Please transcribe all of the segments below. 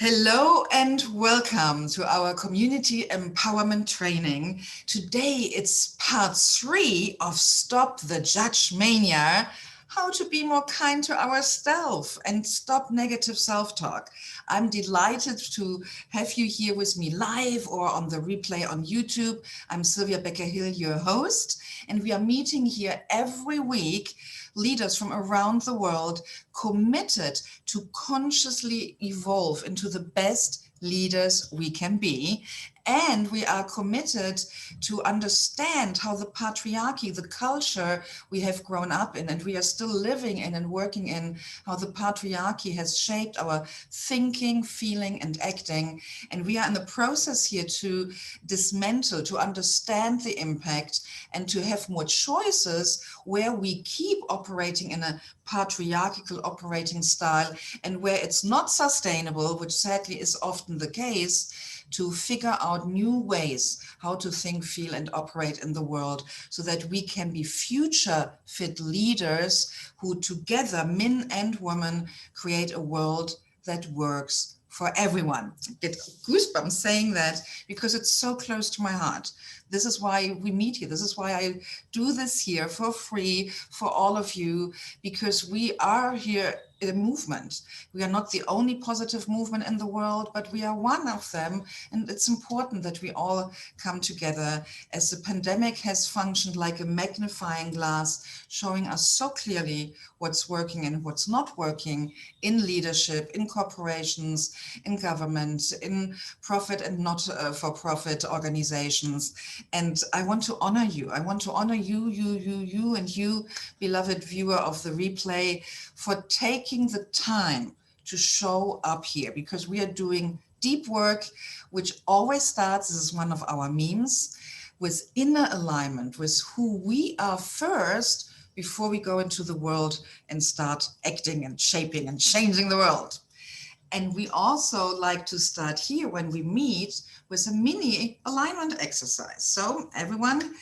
Hello and welcome to our community empowerment training. Today it's part 3 of Stop the Judge Mania, how to be more kind to ourselves and stop negative self-talk. I'm delighted to have you here with me live or on the replay on YouTube. I'm Sylvia Becker-Hill, your host, and we are meeting here every week, leaders from around the world committed to consciously evolve into the best leaders we can be. And we are committed to understand how the patriarchy, the culture we have grown up in and we are still living in and working in, how the patriarchy has shaped our thinking, feeling, and acting. And we are in the process here to dismantle, to understand the impact and to have more choices where we keep operating in a patriarchal operating style and where it's not sustainable, which sadly is often the case, to figure out new ways how to think, feel, and operate in the world so that we can be future fit leaders who together, men and women, create a world that works for everyone. I get goosebumps saying that because it's so close to my heart. This is why we meet here. This is why I do this here for free for all of you, because we are here in a movement. We are not the only positive movement in the world, but we are one of them. And it's important that we all come together, as the pandemic has functioned like a magnifying glass, showing us so clearly what's working and what's not working in leadership, in corporations, in government, in profit and not for-profit organizations. And I want to honor you. I want to honor you, and you, beloved viewer of the replay, for taking the time to show up here, because we are doing deep work, which always starts, this is one of our memes, with inner alignment with who we are first before we go into the world and start acting and shaping and changing the world. And we also like to start here when we meet with a mini alignment exercise. So everyone,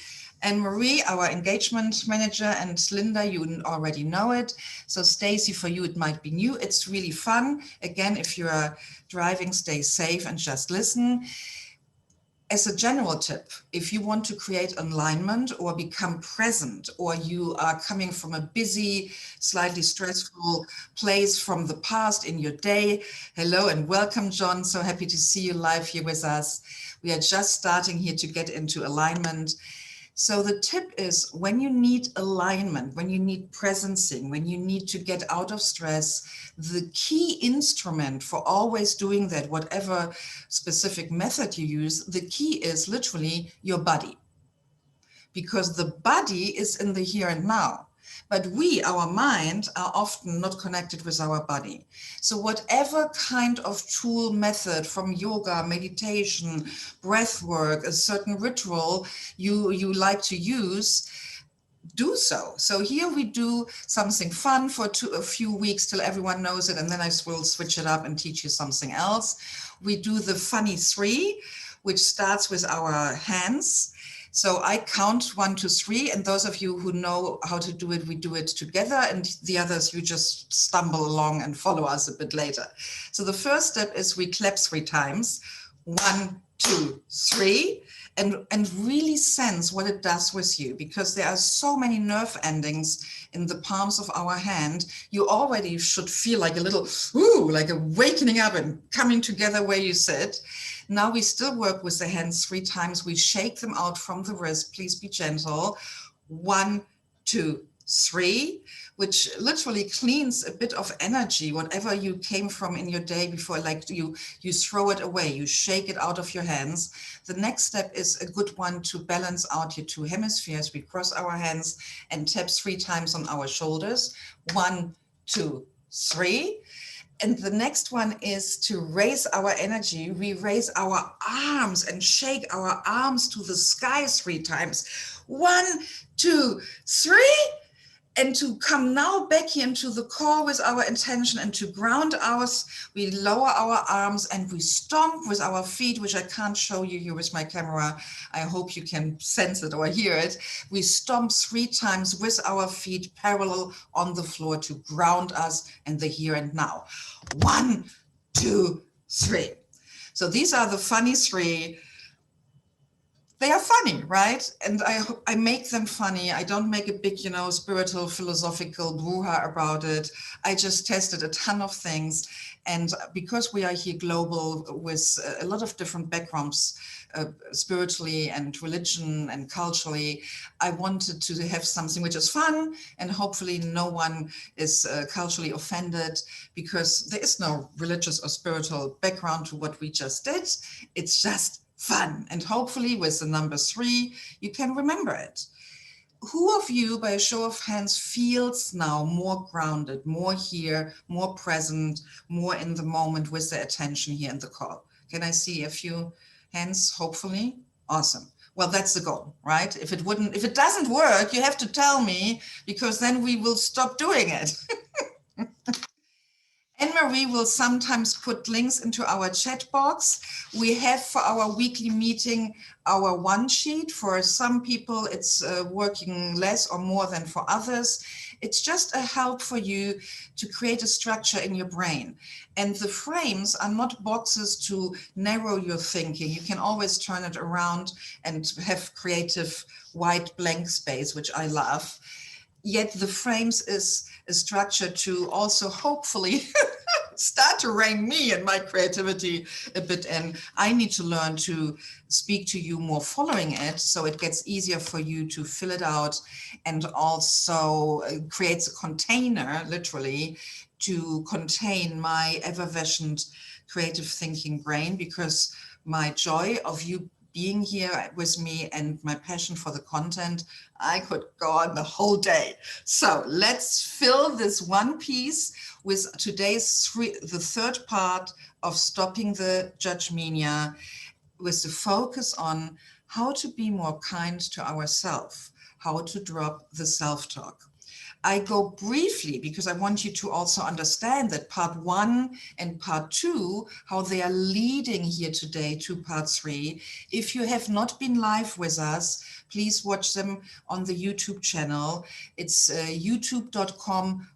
and Marie, our engagement manager, and Linda, you already know it. So Stacy, for you, it might be new. It's really fun. Again, if you are driving, stay safe and just listen. As a general tip, if you want to create alignment or become present, or you are coming from a busy, slightly stressful place from the past in your day, hello and welcome, John. So happy to see you live here with us. We are just starting here to get into alignment. So the tip is, when you need alignment, when you need presencing, when you need to get out of stress, the key instrument for always doing that, whatever specific method you use, the key is literally your body. Because the body is in the here and now. But we, our mind, are often not connected with our body. So whatever kind of tool, method, from yoga, meditation, breath work, a certain ritual you like to use, do so. So here we do something fun for a few weeks till everyone knows it, and then I will switch it up and teach you something else. We do the funny 3, which starts with our hands. So I count 1, 2, 3, and those of you who know how to do it, we do it together, and the others, you just stumble along and follow us a bit later. So the first step is we clap 3 times, 1, 2, 3, and really sense what it does with you, because there are so many nerve endings in the palms of our hand. You already should feel like a little, like awakening up and coming together where you sit. Now we still work with the hands 3 times. We shake them out from the wrist. Please be gentle. 1, 2, 3, which literally cleans a bit of energy, whatever you came from in your day before, like you throw it away, you shake it out of your hands. The next step is a good one to balance out your 2 hemispheres. We cross our hands and tap 3 times on our shoulders. 1, 2, 3. And the next one is to raise our energy. We raise our arms and shake our arms to the sky 3 times. 1, 2, 3. And to come now back here into the core with our intention and to ground us, we lower our arms and we stomp with our feet, which I can't show you here with my camera. I hope you can sense it or hear it. We stomp 3 times with our feet parallel on the floor to ground us in the here and now. 1, 2, 3. So these are the funny 3. They are funny, right? And I make them funny. I don't make a big, spiritual, philosophical brouhaha about it. I just tested a ton of things. And because we are here global with a lot of different backgrounds, spiritually and religion and culturally, I wanted to have something which is fun, and hopefully no one is culturally offended, because there is no religious or spiritual background to what we just did. It's just fun. And hopefully with the number 3, you can remember it. Who of you, by a show of hands, feels now more grounded, more here, more present, more in the moment with their attention here in the call? Can I see a few hands, hopefully? Awesome. Well, that's the goal, right? If it doesn't work, you have to tell me, because then we will stop doing it. Anne-Marie will sometimes put links into our chat box. We have for our weekly meeting our one sheet. For some people, it's working less or more than for others. It's just a help for you to create a structure in your brain. And the frames are not boxes to narrow your thinking. You can always turn it around and have creative white blank space, which I love. Yet the frames is a structure to also hopefully start to rein me and my creativity a bit in. I need to learn to speak to you more following it, so it gets easier for you to fill it out, and also creates a container, literally, to contain my effervescent creative thinking brain, because my joy of you being here with me and my passion for the content, I could go on the whole day. So let's fill this one piece with today's the third part of Stopping the Judge Mania, with the focus on how to be more kind to ourselves, how to drop the self-talk. I go briefly because I want you to also understand that part 1 and part 2, how they are leading here today to part 3. If you have not been live with us, please watch them on the YouTube channel. It's youtube.com/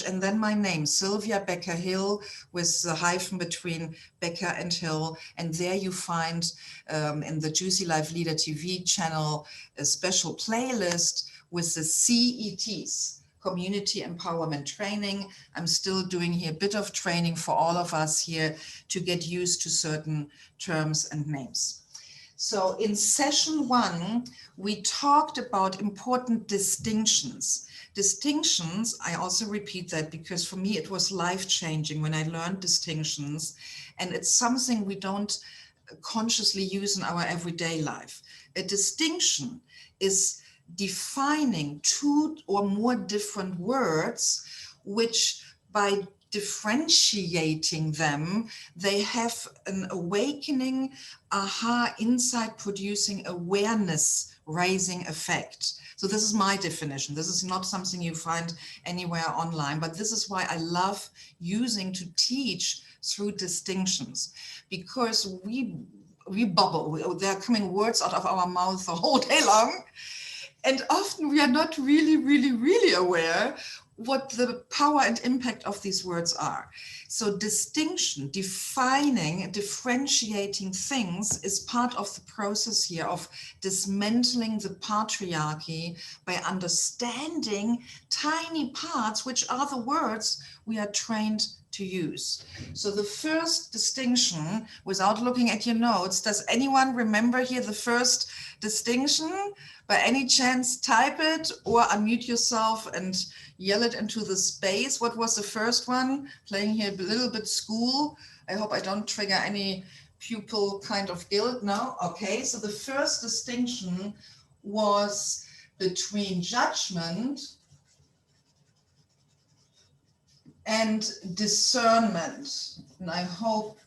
and then my name, Sylvia Becker-Hill, with the hyphen between Becker and Hill. And there you find in the Juicy Life Leader TV channel a special playlist with the CETs, Community Empowerment Training. I'm still doing here a bit of training for all of us here to get used to certain terms and names. So in session 1, we talked about important distinctions. Distinctions, I also repeat that because for me it was life-changing when I learned distinctions, and it's something we don't consciously use in our everyday life. A distinction is defining 2 or more different words, which by differentiating them, they have an awakening, aha, insight producing, awareness raising effect. So this is my definition. This is not something you find anywhere online, but this is why I love using to teach through distinctions, because we bubble. There are coming words out of our mouth the whole day long. And often we are not really aware what the power and impact of these words are. So distinction, defining, differentiating things is part of the process here of dismantling the patriarchy by understanding tiny parts, which are the words we are trained to use. So the first distinction, without looking at your notes, does anyone remember here the first distinction? By any chance, type it or unmute yourself and yell it into the space. What was the first one? Playing here a little bit school. I hope I don't trigger any pupil kind of guilt. No? Okay, so the first distinction was between judgment and discernment. And I hope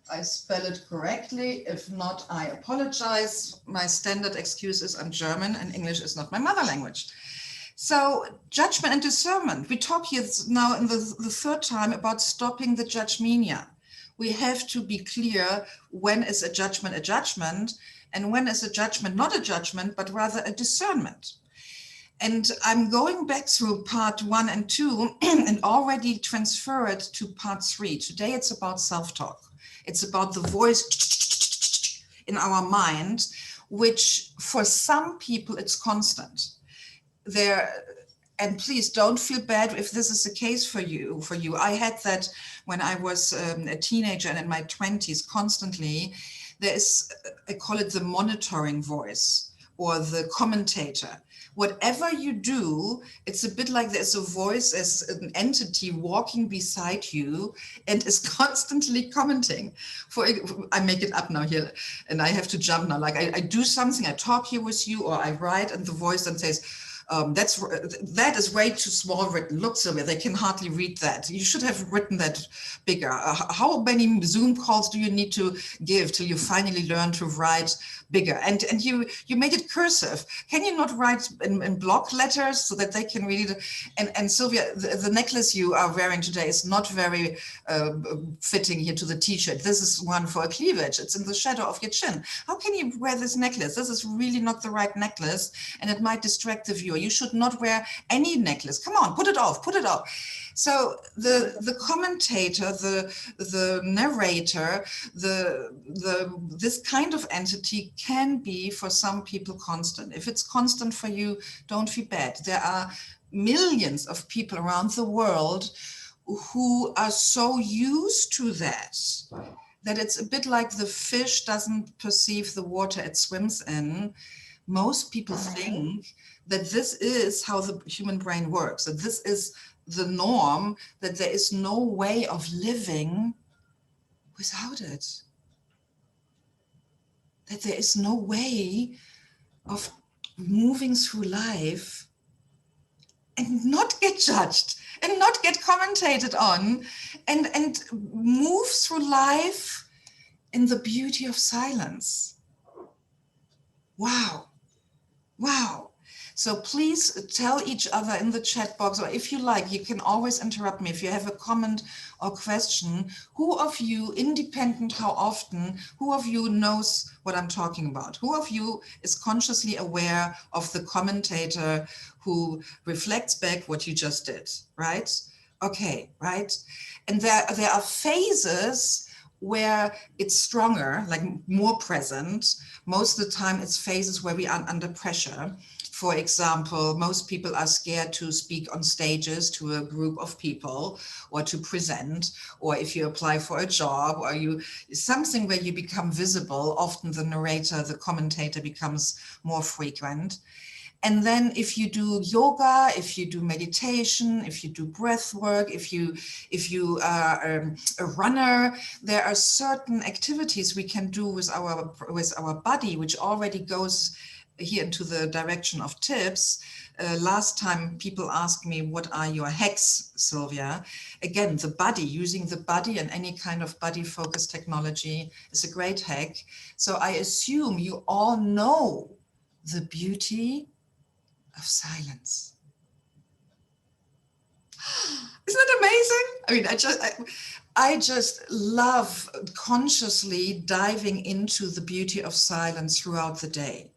I spell it correctly. If not, I apologize. My standard excuse is I'm German and English is not my mother language. So judgment and discernment. We talk here now in the third time about stopping the judge mania. We have to be clear, when is a judgment, and when is a judgment not a judgment, but rather a discernment. And I'm going back through part 1 and 2 and already transfer it to part 3. Today it's about self-talk. It's about the voice in our mind, which for some people it's constant. And please don't feel bad if this is the case for you. I had that when I was a teenager and in my 20s constantly. There is, I call it the monitoring voice or the commentator. Whatever you do, it's a bit like there's a voice as an entity walking beside you and is constantly commenting. I make it up now here and I have to jump now. Like I do something, I talk here with you or I write and the voice then says, that is way too small written. Look, Sylvia, they can hardly read that. You should have written that bigger. How many Zoom calls do you need to give till you finally learn to write bigger? And you made it cursive. Can you not write in block letters so that they can read it? And Sylvia, the necklace you are wearing today is not very fitting here to the t-shirt. This is one for a cleavage. It's in the shadow of your chin. How can you wear this necklace? This is really not the right necklace and it might distract the viewer. You should not wear any necklace. Come on, put it off, put it off. So the commentator, the narrator, this kind of entity can be for some people constant. If it's constant for you, don't feel bad. There are millions of people around the world who are so used to that it's a bit like the fish doesn't perceive the water it swims in. Most people think that this is how the human brain works, that this is the norm, that there is no way of living without it. That there is no way of moving through life and not get judged and not get commentated on and move through life in the beauty of silence. Wow. Wow. So please tell each other in the chat box, or if you like, you can always interrupt me if you have a comment or question. Who of you, independent how often, who of you knows what I'm talking about? Who of you is consciously aware of the commentator who reflects back what you just did, right? Okay, right? And there are phases where it's stronger, like more present. Most of the time it's phases where we are under pressure. For example, most people are scared to speak on stages to a group of people or to present, or if you apply for a job or something where you become visible, often the narrator, the commentator becomes more frequent. And then if you do yoga, if you do meditation, if you do breath work, if you are a runner, there are certain activities we can do with our body, which already goes here into the direction of tips. Last time people asked me, what are your hacks, Sylvia? Again, the body, using the body and any kind of body focused technology is a great hack. So I assume you all know the beauty of silence. Isn't that amazing? I mean, I just love consciously diving into the beauty of silence throughout the day.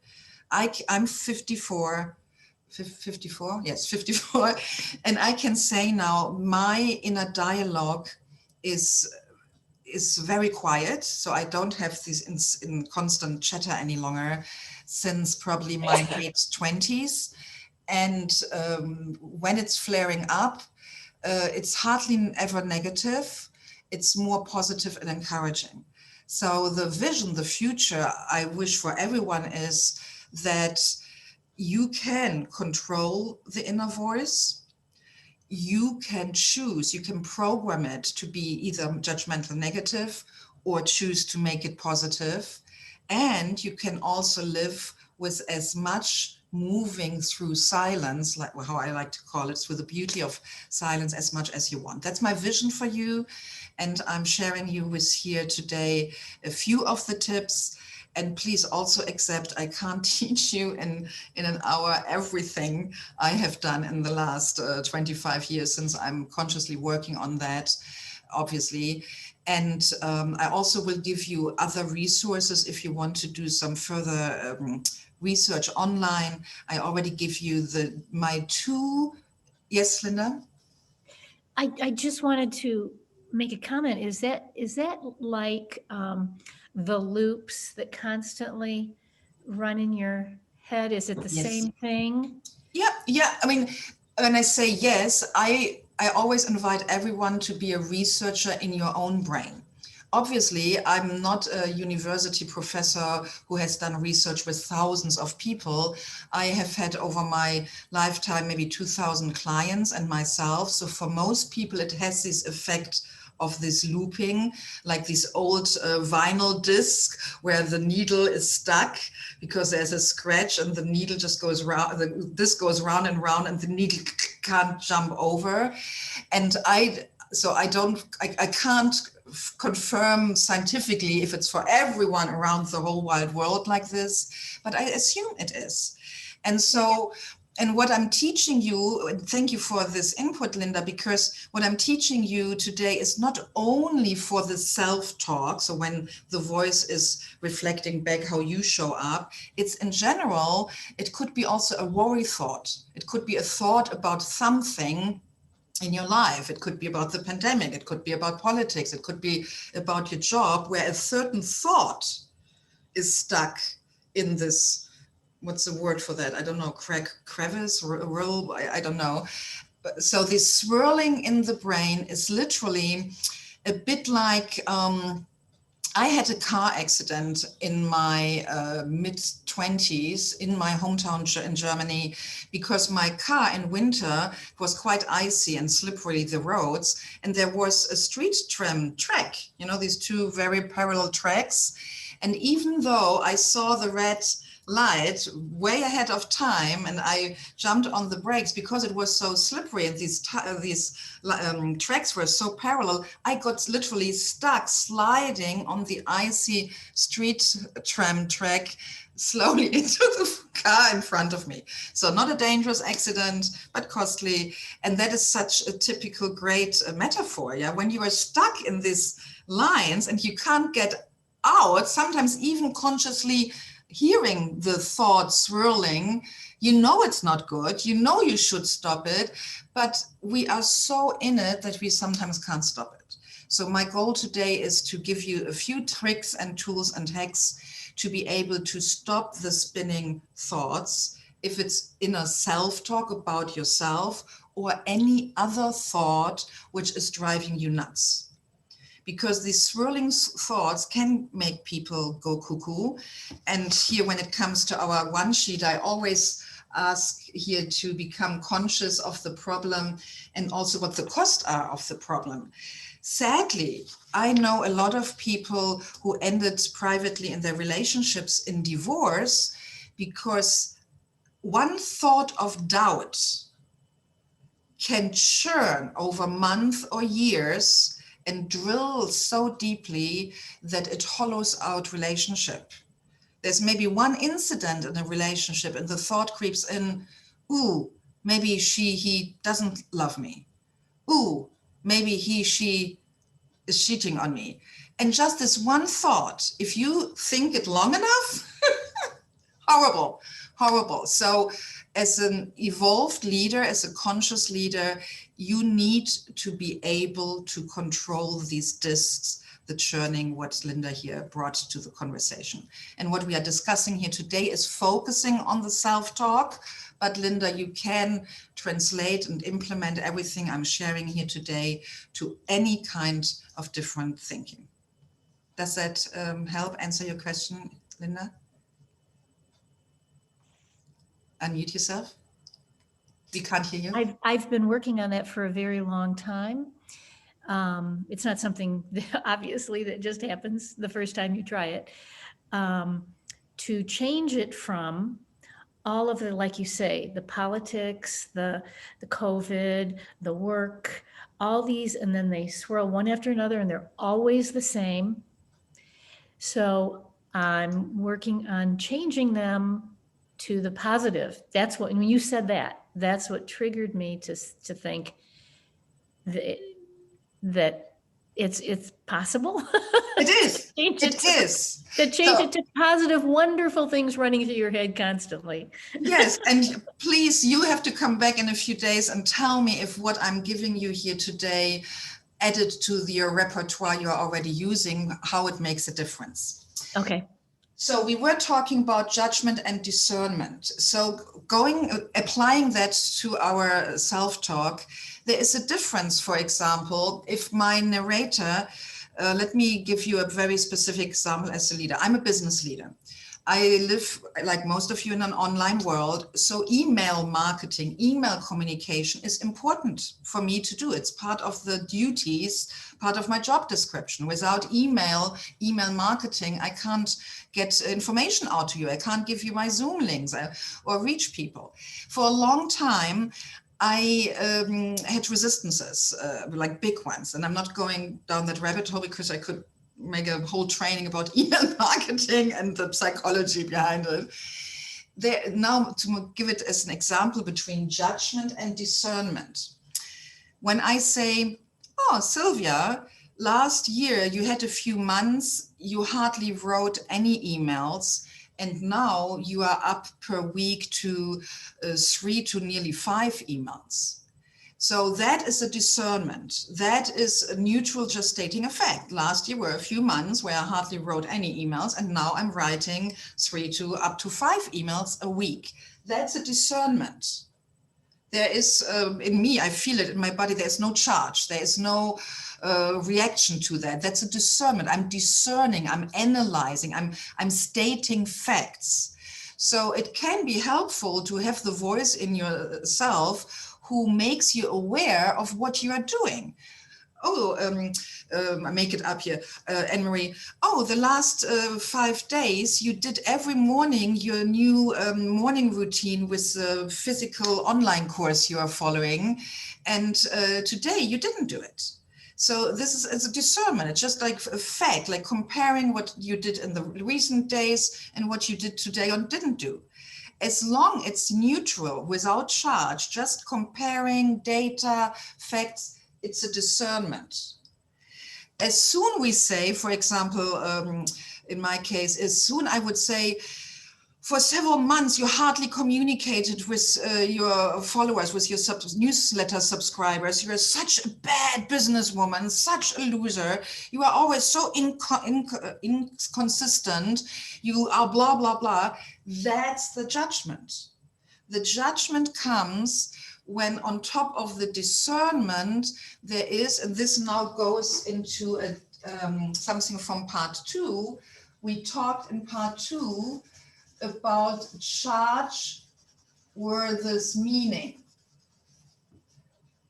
I'm 54, yes, 54. And I can say now my inner dialogue is very quiet. So I don't have this in constant chatter any longer since probably my late 20s. And when it's flaring up, it's hardly ever negative. It's more positive and encouraging. So the vision, the future I wish for everyone is that you can control the inner voice. You can choose, you can program it to be either judgmental negative or choose to make it positive. And you can also live with as much moving through silence, like how I like to call it, through the beauty of silence as much as you want. That's my vision for you. And I'm sharing you with here today a few of the tips. And please also accept, I can't teach you in an hour everything I have done in the last 25 years since I'm consciously working on that, obviously. And I also will give you other resources if you want to do some further research online. I already give you my two. Yes, Linda? I just wanted to make a comment. Is that like the loops that constantly run in your head? Is it the Yes. same thing? Yeah. I mean, when I say yes, I always invite everyone to be a researcher in your own brain. Obviously, I'm not a university professor who has done research with thousands of people. I have had over my lifetime maybe 2,000 clients and myself. So for most people, it has this effect of this looping, like this old vinyl disc where the needle is stuck because there's a scratch and the needle just goes round, the disc goes round and the needle can't jump over. And I can't confirm scientifically if it's for everyone around the whole wide world like this, but I assume it is. And so, and what I'm teaching you, and thank you for this input, Linda, because what I'm teaching you today is not only for the self-talk, so when the voice is reflecting back how you show up, it's in general, it could be also a worry thought. It could be a thought about something in your life. It could be about the pandemic. It could be about politics. It could be about your job, where a certain thought is stuck in this, what's the word for that? I don't know, crevice, roll, I don't know. So this swirling in the brain is literally a bit like, I had a car accident in my mid-20s in my hometown in Germany, because my car in winter was quite icy and slippery, the roads, and there was a street tram track, you know, these two very parallel tracks. And even though I saw the red light way ahead of time and I jumped on the brakes because it was so slippery and these tracks were so parallel, I got literally stuck sliding on the icy street tram track slowly into the car in front of me. So not a dangerous accident, but costly. And that is such a typical great metaphor. Yeah, when you are stuck in these lines and you can't get out, sometimes even consciously hearing the thought swirling, you know it's not good, you know you should stop it, but we are so in it that we sometimes can't stop it. So my goal today is to give you a few tricks and tools and hacks to be able to stop the spinning thoughts, if it's inner self-talk about yourself or any other thought which is driving you nuts. Because these swirling thoughts can make people go cuckoo. And here, when it comes to our one sheet, I always ask here to become conscious of the problem and also what the costs are of the problem. Sadly, I know a lot of people who ended privately in their relationships in divorce because one thought of doubt can churn over months or years and drill so deeply that it hollows out relationship. There's maybe one incident in a relationship and the thought creeps in, ooh, maybe he doesn't love me. Ooh, maybe she is cheating on me. And just this one thought, if you think it long enough, horrible. So as an evolved leader, as a conscious leader, you need to be able to control these discs, the churning, what Linda here brought to the conversation. And what we are discussing here today is focusing on the self-talk. But Linda, you can translate and implement everything I'm sharing here today to any kind of different thinking. Does that help answer your question, Linda? Unmute yourself. We can't hear you. I've been working on that for a very long time. It's not something that, obviously, that just happens the first time you try it. To change it from all of the, like you say, the politics, the COVID, the work, all these, and then they swirl one after another and they're always the same. So I'm working on changing them to the positive. That's what, when you said that, that's what triggered me to think that it's possible. It is. Change It is. to change So, it to positive, wonderful things running through your head constantly. yes, and please, you have to come back in a few days and tell me if what I'm giving you here today, added to your repertoire you're already using, how it makes a difference. Okay. So we were talking about judgment and discernment. So applying that to our self-talk, there is a difference. For example, if my narrator, let me give you a very specific example as a leader. I'm a business leader. I live, like most of you, in an online world. So email marketing, email communication is important for me to do. It's part of the duties, part of my job description. Without email marketing, I can't get information out to you. I can't give you my Zoom links or reach people. For a long time, I had resistances, like big ones. And I'm not going down that rabbit hole because I could make a whole training about email marketing and the psychology behind it. Now, to give it as an example between judgment and discernment. When I say, oh, Sylvia, last year you had a few months, you hardly wrote any emails, and now you are up per week to 3 to nearly 5 emails. So that is a discernment. That is a neutral, just stating a fact. Last year were a few months where I hardly wrote any emails, and now I'm writing 3 to up to 5 emails a week. That's a discernment. There is, in me, I feel it in my body, there's no charge. There is no reaction to that. That's a discernment. I'm discerning, I'm analyzing, I'm stating facts. So it can be helpful to have the voice in yourself who makes you aware of what you are doing. Oh, I make it up here, Anne-Marie. Oh, the last 5 days, you did every morning your new morning routine with the physical online course you are following. And today you didn't do it. So this is a discernment. It's just like a fact, like comparing what you did in the recent days and what you did today or didn't do. As long it's neutral, without charge, just comparing data, facts, it's a discernment. As soon we say, for example, in my case, as soon I would say, for several months, you hardly communicated with your followers, with your newsletter subscribers. You're such a bad businesswoman, such a loser. You are always so inconsistent. You are blah, blah, blah. That's the judgment. The judgment comes when on top of the discernment, there is, and this now goes into something from part 2. We talked in part 2 about charge versus meaning.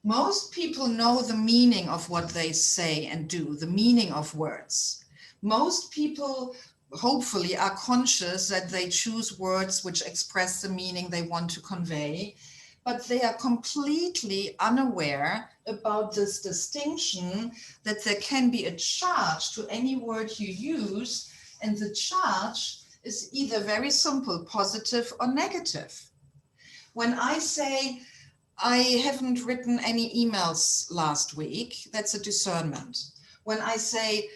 Most people know the meaning of what they say and do, the meaning of words. Most people hopefully are conscious that they choose words which express the meaning they want to convey, but they are completely unaware about this distinction that there can be a charge to any word you use, and the charge is either very simple, positive or negative. When I say, I haven't written any emails last week, that's a discernment. When I say,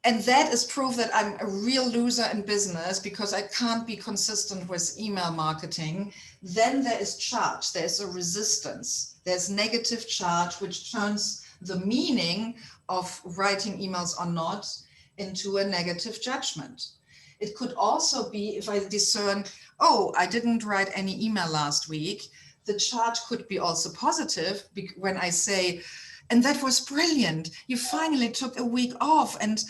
and that is proof that I'm a real loser in business because I can't be consistent with email marketing, then there is charge, there's a resistance, there's negative charge, which turns the meaning of writing emails or not into a negative judgment. It could also be if I discern, oh, I didn't write any email last week. The charge could be also positive when I say, and that was brilliant. You finally took a week off and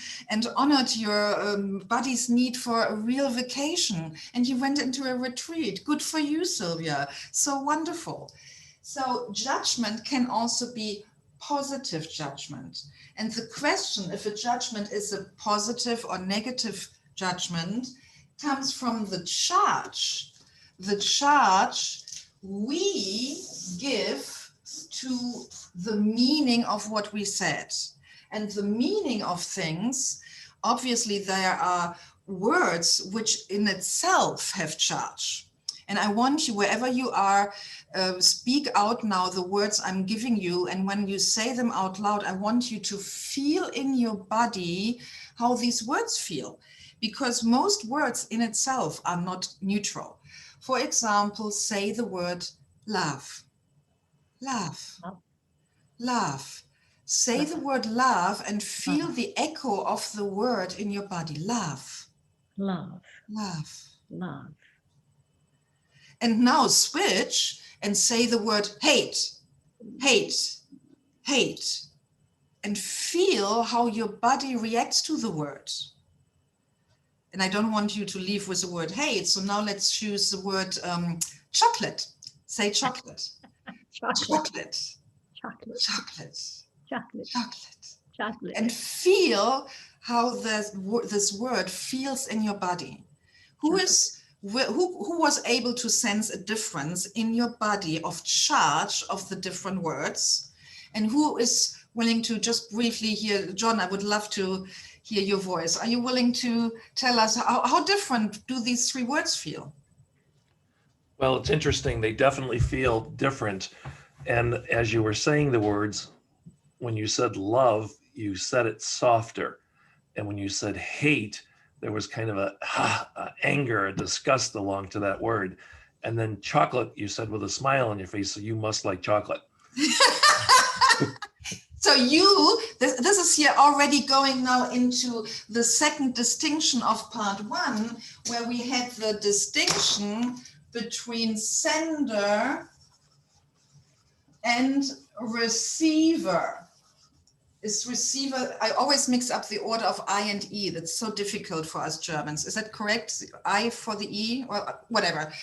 honored your body's need for a real vacation. And you went into a retreat. Good for you, Sylvia. So wonderful. So judgment can also be positive judgment. And the question if a judgment is a positive or negative judgment comes from the charge. The charge we give to the meaning of what we said. And the meaning of things, obviously there are words which in itself have charge. And I want you, wherever you are, speak out now the words I'm giving you. And when you say them out loud, I want you to feel in your body how these words feel, because most words in itself are not neutral. For example, say the word love, love, Love. love. Say Love. the word love and feel the echo of the word in your body. Love, Love. love. Love. And now switch and say the word hate, hate, hate. And feel how your body reacts to the word. And I don't want you to leave with the word hate. So now let's choose the word chocolate. Say chocolate. Chocolate. Chocolate. Chocolate. Chocolate. Chocolate. Chocolate. And feel how this word feels in your body. Who was able to sense a difference in your body of charge of the different words? And who is willing to just briefly hear? John, I would love to hear your voice. Are you willing to tell us how different do these three words feel? Well, it's interesting. They definitely feel different. And as you were saying the words, when you said love, you said it softer. And when you said hate, there was kind of a anger, a disgust along to that word. And then chocolate, you said with a smile on your face, so you must like chocolate. So this is here already going now into the second distinction of part one, where we had the distinction between sender and receiver. Is receiver, I always mix up the order of I and E. That's so difficult for us Germans. Is that correct? I for the E or whatever.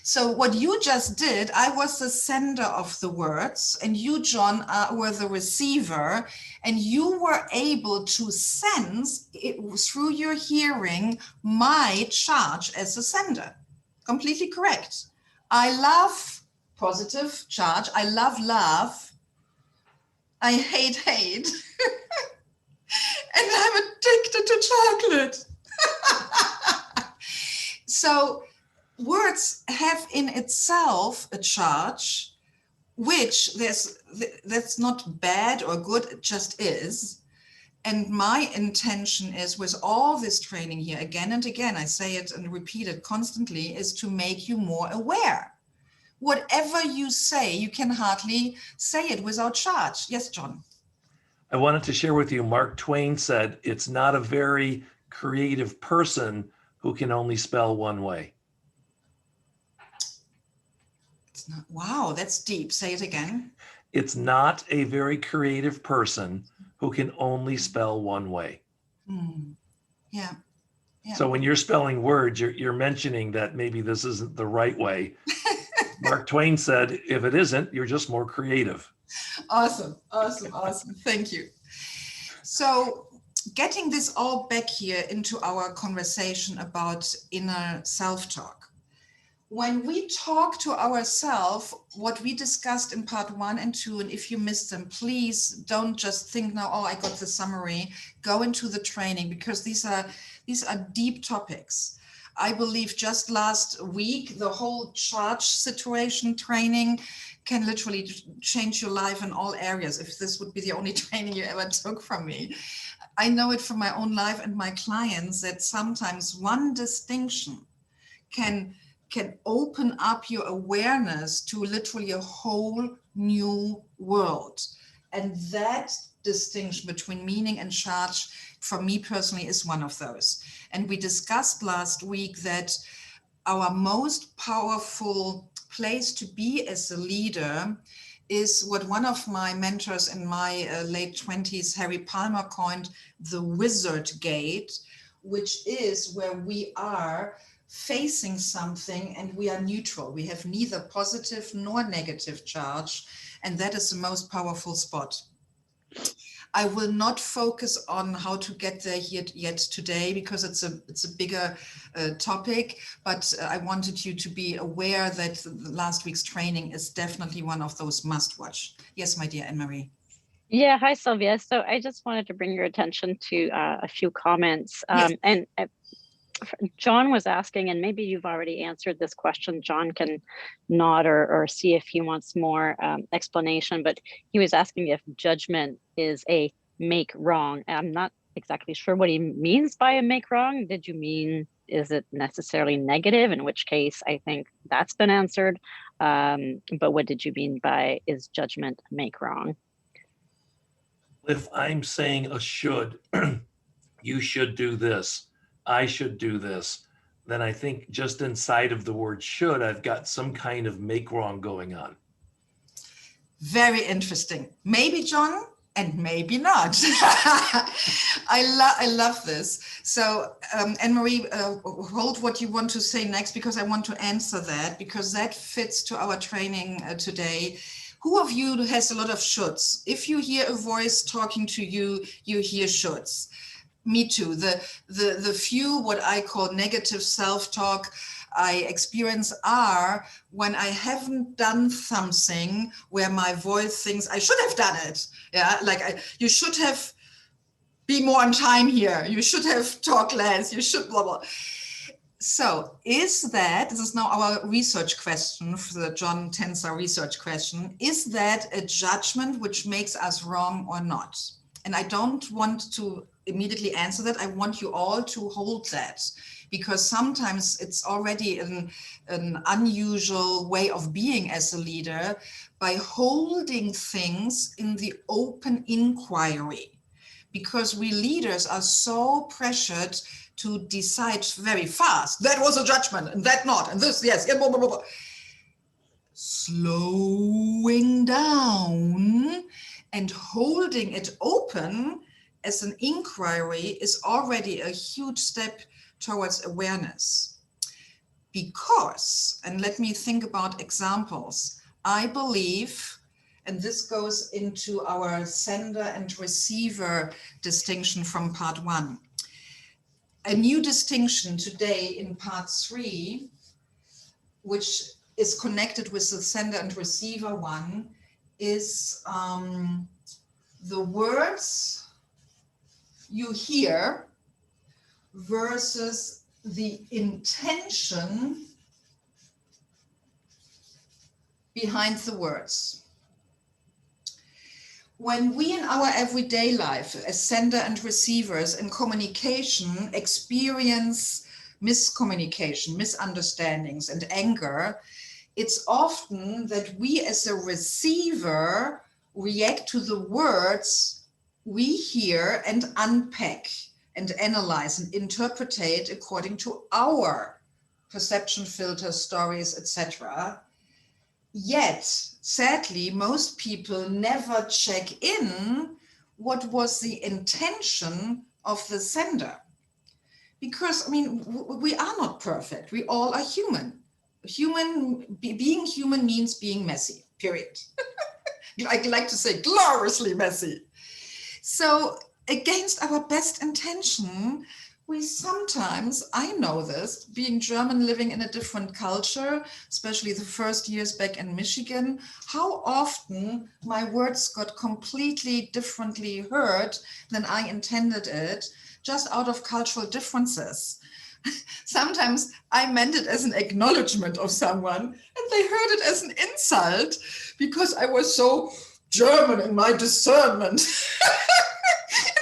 So what you just did, I was the sender of the words and you, John, were the receiver, and you were able to sense it through your hearing my charge as a sender. Completely correct. I love positive charge. I love love. I hate hate. And I'm addicted to chocolate. So words have in itself a charge, which that's not bad or good, it just is. And my intention is, with all this training here, again and again, I say it and repeat it constantly, is to make you more aware. Whatever you say, you can hardly say it without charge. Yes, John. I wanted to share with you, Mark Twain said, it's not a very creative person who can only spell one way. It's not, wow, that's deep. Say it again. It's not a very creative person who can only spell one way. Yeah. Yeah. So when you're spelling words, you're mentioning that maybe this isn't the right way. Mark Twain said, if it isn't, you're just more creative. Awesome. Thank you. So getting this all back here into our conversation about inner self-talk. When we talk to ourselves, what we discussed in part 1 and 2, and if you missed them, please don't just think now, oh, I got the summary. Go into the training, because these are deep topics. I believe just last week, the whole charge situation training can literally change your life in all areas. If this would be the only training you ever took from me. I know it from my own life and my clients that sometimes one distinction can open up your awareness to literally a whole new world. And that distinction between meaning and charge, for me personally, is one of those. And we discussed last week that our most powerful place to be as a leader is what one of my mentors in my late 20s, Harry Palmer, coined the wizard gate, which is where we are facing something and we are neutral. We have neither positive nor negative charge, and that is the most powerful spot. I will not focus on how to get there yet today, because it's a bigger topic, but I wanted you to be aware that last week's training is definitely one of those must watch. Yes, my dear Anne-Marie. Yeah, hi, Sylvia. So I just wanted to bring your attention to a few comments. Yes. And John was asking, and maybe you've already answered this question. John can nod or see if he wants more explanation, but he was asking if judgment is a make wrong. I'm not exactly sure what he means by a make wrong. Did you mean, is it necessarily negative? In which case, I think that's been answered. But what did you mean by is judgment make wrong? If I'm saying a should, you should do this, I should do this, then I think just inside of the word should, I've got some kind of make wrong going on. Very interesting. Maybe, John, and maybe not. I love this. So, Anne-Marie, hold what you want to say next, because I want to answer that, because that fits to our training today. Who of you has a lot of shoulds? If you hear a voice talking to you, you hear shoulds. Me too. The few, what I call negative self-talk I experience are when I haven't done something where my voice thinks I should have done it. Yeah, like you should have be more on time here. You should have talked less. You should blah, blah. So this is now our research question for the John Tensor research question. Is that a judgment which makes us wrong or not? And I don't want to immediately answer that. I want you all to hold that, because sometimes it's already an unusual way of being as a leader by holding things in the open inquiry, because we leaders are so pressured to decide very fast. That was a judgment and that not, and this, yes, yeah, blah, blah, blah. Slowing down and holding it open as an inquiry is already a huge step towards awareness. Because, and let me think about examples, I believe, and this goes into our sender and receiver distinction from part 1. A new distinction today in part 3, which is connected with the sender and receiver one, is the words you hear versus the intention behind the words. When we in our everyday life as sender and receivers in communication experience miscommunication, misunderstandings and anger, it's often that we as a receiver react to the words we hear and unpack and analyze and interpret according to our perception filters, stories, etc. Yet, sadly, most people never check in what was the intention of the sender. Because, I mean, we are not perfect. We all are human. Being human means being messy, period. I like to say gloriously messy. So against our best intention, we sometimes, I know this, being German, living in a different culture, especially the first years back in Michigan, how often my words got completely differently heard than I intended it, just out of cultural differences. Sometimes I meant it as an acknowledgement of someone, and they heard it as an insult because I was so German in my discernment.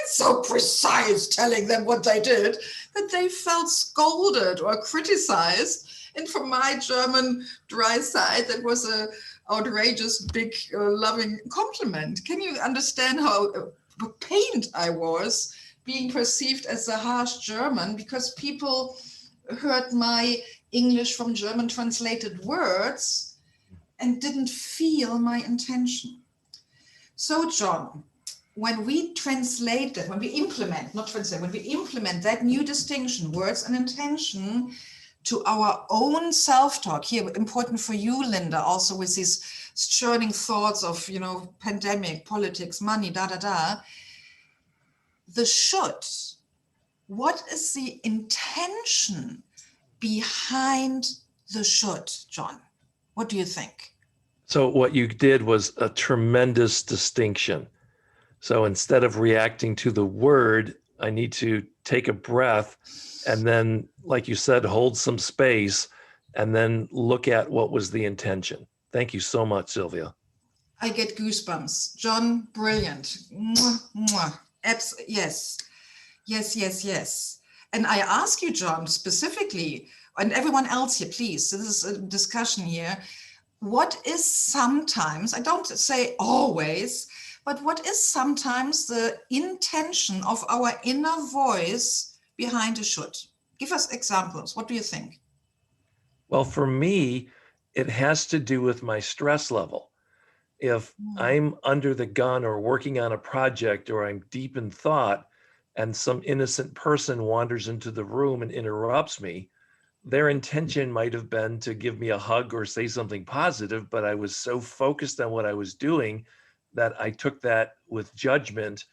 So precise telling them what they did, that they felt scolded or criticized. And from my German dry side, that was a outrageous, big, loving compliment. Can you understand how pained I was being perceived as a harsh German, because people heard my English from German translated words and didn't feel my intention. So, John, when we translate that, when we implement, not translate, when we implement that new distinction, words and intention, to our own self-talk, here, important for you, Linda, also with these churning thoughts of, you know, pandemic, politics, money, the should, what is the intention behind the should, John? What do you think? So what you did was a tremendous distinction. So instead of reacting to the word, I need to take a breath and then, like you said, hold some space and then look at what was the intention. Thank you so much, Sylvia. I get goosebumps. John, brilliant. Mwah, mwah. Yes, yes, yes, yes. And I ask you, John, specifically, and everyone else here, please, this is a discussion here. What is sometimes, I don't say always, but what is sometimes the intention of our inner voice behind a should? Give us examples. What do you think? Well, for me, it has to do with my stress level. If I'm under the gun or working on a project or I'm deep in thought and some innocent person wanders into the room and interrupts me, their intention might have been to give me a hug or say something positive, but I was so focused on what I was doing that I took that with judgment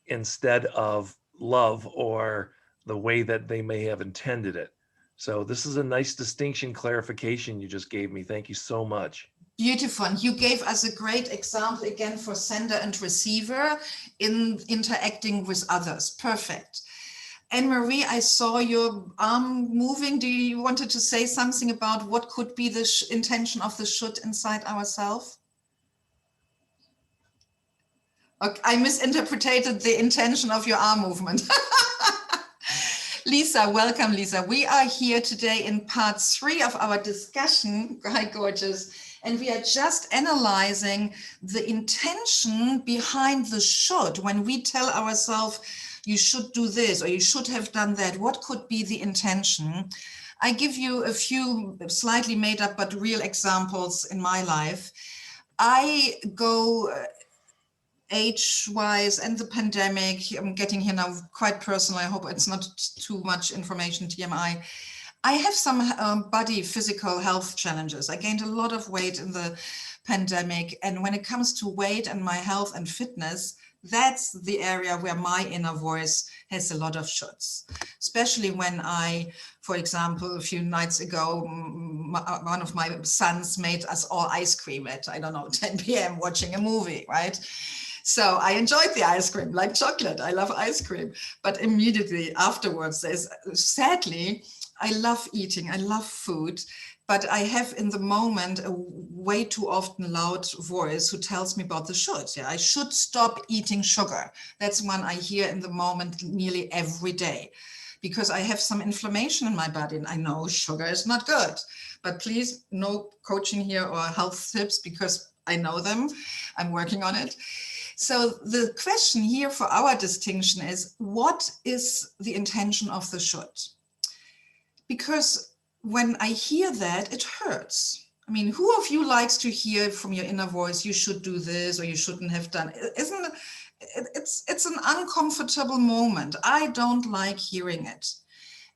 instead of love or the way that they may have intended it. So this is a nice distinction clarification you just gave me. Thank you so much. Beautiful. And you gave us a great example again for sender and receiver in interacting with others. Perfect. Anne-Marie, I saw your arm moving. Do you wanted to say something about what could be the intention of the should inside ourselves? Okay, I misinterpreted the intention of your arm movement. Lisa, welcome, Lisa. We are here today in part 3 of our discussion. Hi, gorgeous. And we are just analyzing the intention behind the should. When we tell ourselves, you should do this, or you should have done that, what could be the intention? I give you a few slightly made up but real examples in my life. I go age-wise and the pandemic, I'm getting here now quite personal. I hope it's not too much information, TMI. I have some body physical health challenges. I gained a lot of weight in the pandemic. And when it comes to weight and my health and fitness, that's the area where my inner voice has a lot of shoulds, especially when I, for example, a few nights ago, one of my sons made us all ice cream at, I don't know, 10 p.m. watching a movie, right? So I enjoyed the ice cream, like chocolate. I love ice cream. But immediately afterwards, sadly, I love eating, I love food, but I have in the moment a way too often loud voice who tells me about the should. Yeah, I should stop eating sugar. That's one I hear in the moment nearly every day, because I have some inflammation in my body and I know sugar is not good. But please, no coaching here or health tips, because I know them. I'm working on it. So the question here for our distinction is, what is the intention of the should? Because when I hear that, it hurts. I mean, who of you likes to hear from your inner voice, you should do this or you shouldn't have done? Isn't it? It's an uncomfortable moment. I don't like hearing it.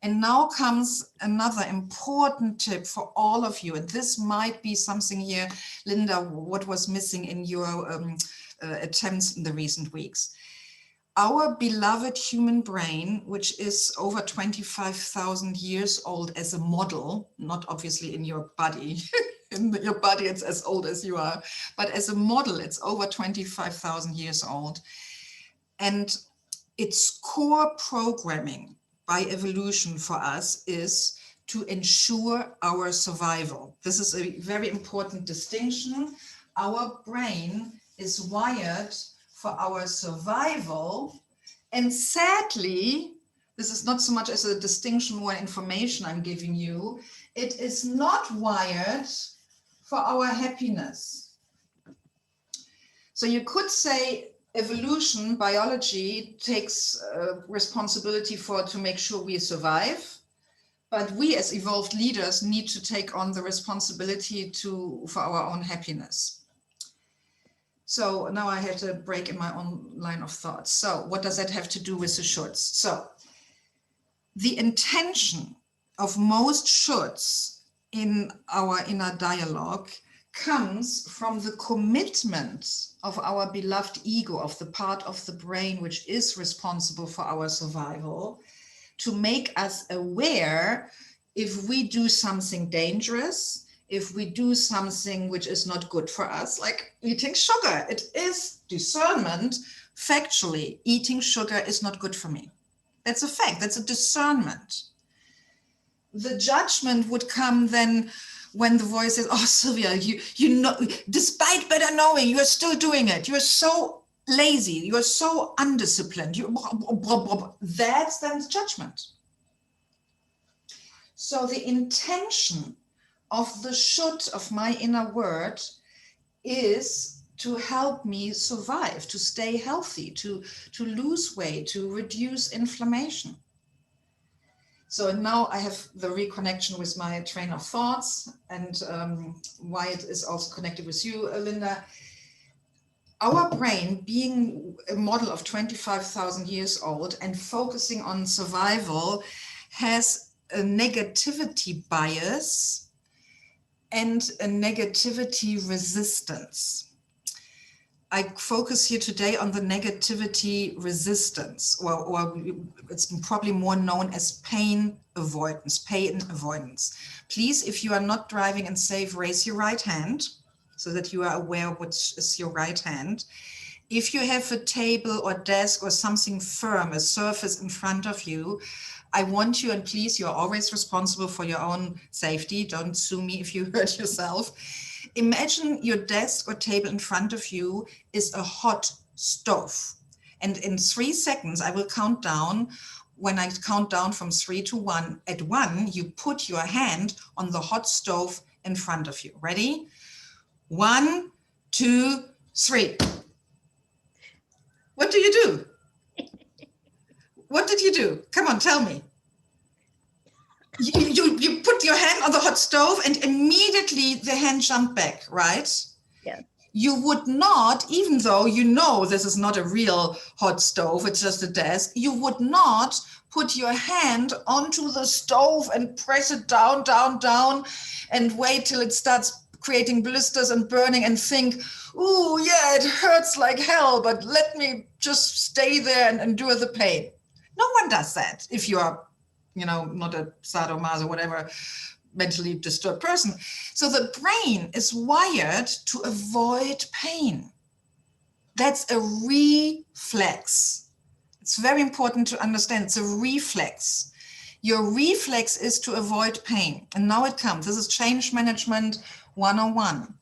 And now comes another important tip for all of you. And this might be something here, Linda, what was missing in your attempts in the recent weeks. Our beloved human brain, which is over 25,000 years old as a model, not obviously in your body, in your body it's as old as you are, but as a model, it's over 25,000 years old. And its core programming by evolution for us is to ensure our survival. This is a very important distinction. Our brain is wired for our survival. And sadly, this is not so much as a distinction, more information I'm giving you, it is not wired for our happiness. So you could say evolution, biology takes responsibility to make sure we survive, but we as evolved leaders need to take on the responsibility for our own happiness. So now I had a break in my own line of thought. So what does that have to do with the shoulds? So the intention of most shoulds in our inner dialogue comes from the commitment of our beloved ego, of the part of the brain which is responsible for our survival, to make us aware if we do something dangerous, if we do something which is not good for us, like eating sugar. It is discernment factually, eating sugar is not good for me. That's a fact. That's a discernment. The judgment would come then when the voice says, oh, Sylvia, you know, despite better knowing, you are still doing it. You are so lazy. You are so undisciplined. That's then judgment. So the intention of the should of my inner word is to help me survive, to stay healthy, to lose weight, to reduce inflammation. So now I have the reconnection with my train of thoughts and why it is also connected with you, Linda. Our brain, being a model of 25,000 years old and focusing on survival, has a negativity bias and a negativity resistance. I focus here today on the negativity resistance, or it's probably more known as pain avoidance, Please, if you are not driving and safe, raise your right hand so that you are aware which is your right hand. If you have a table or desk or something firm, a surface in front of you, I want you, and please, you're always responsible for your own safety. Don't sue me if you hurt yourself. Imagine your desk or table in front of you is a hot stove. And in 3 seconds, I will count down. When I count down from 3 to 1, at 1, you put your hand on the hot stove in front of you. Ready? 1, 2, 3. What do you do? What did you do? Come on, tell me. You put your hand on the hot stove and immediately the hand jumped back, right? Yeah. You would not, even though you know this is not a real hot stove, it's just a desk, you would not put your hand onto the stove and press it down, down, down, and wait till it starts creating blisters and burning and think, oh yeah, it hurts like hell, but let me just stay there and endure the pain. No one does that if you are, not a sadomaso or whatever, mentally disturbed person. So the brain is wired to avoid pain. That's a reflex. It's very important to understand. It's a reflex. Your reflex is to avoid pain. And now it comes. This is change management 101.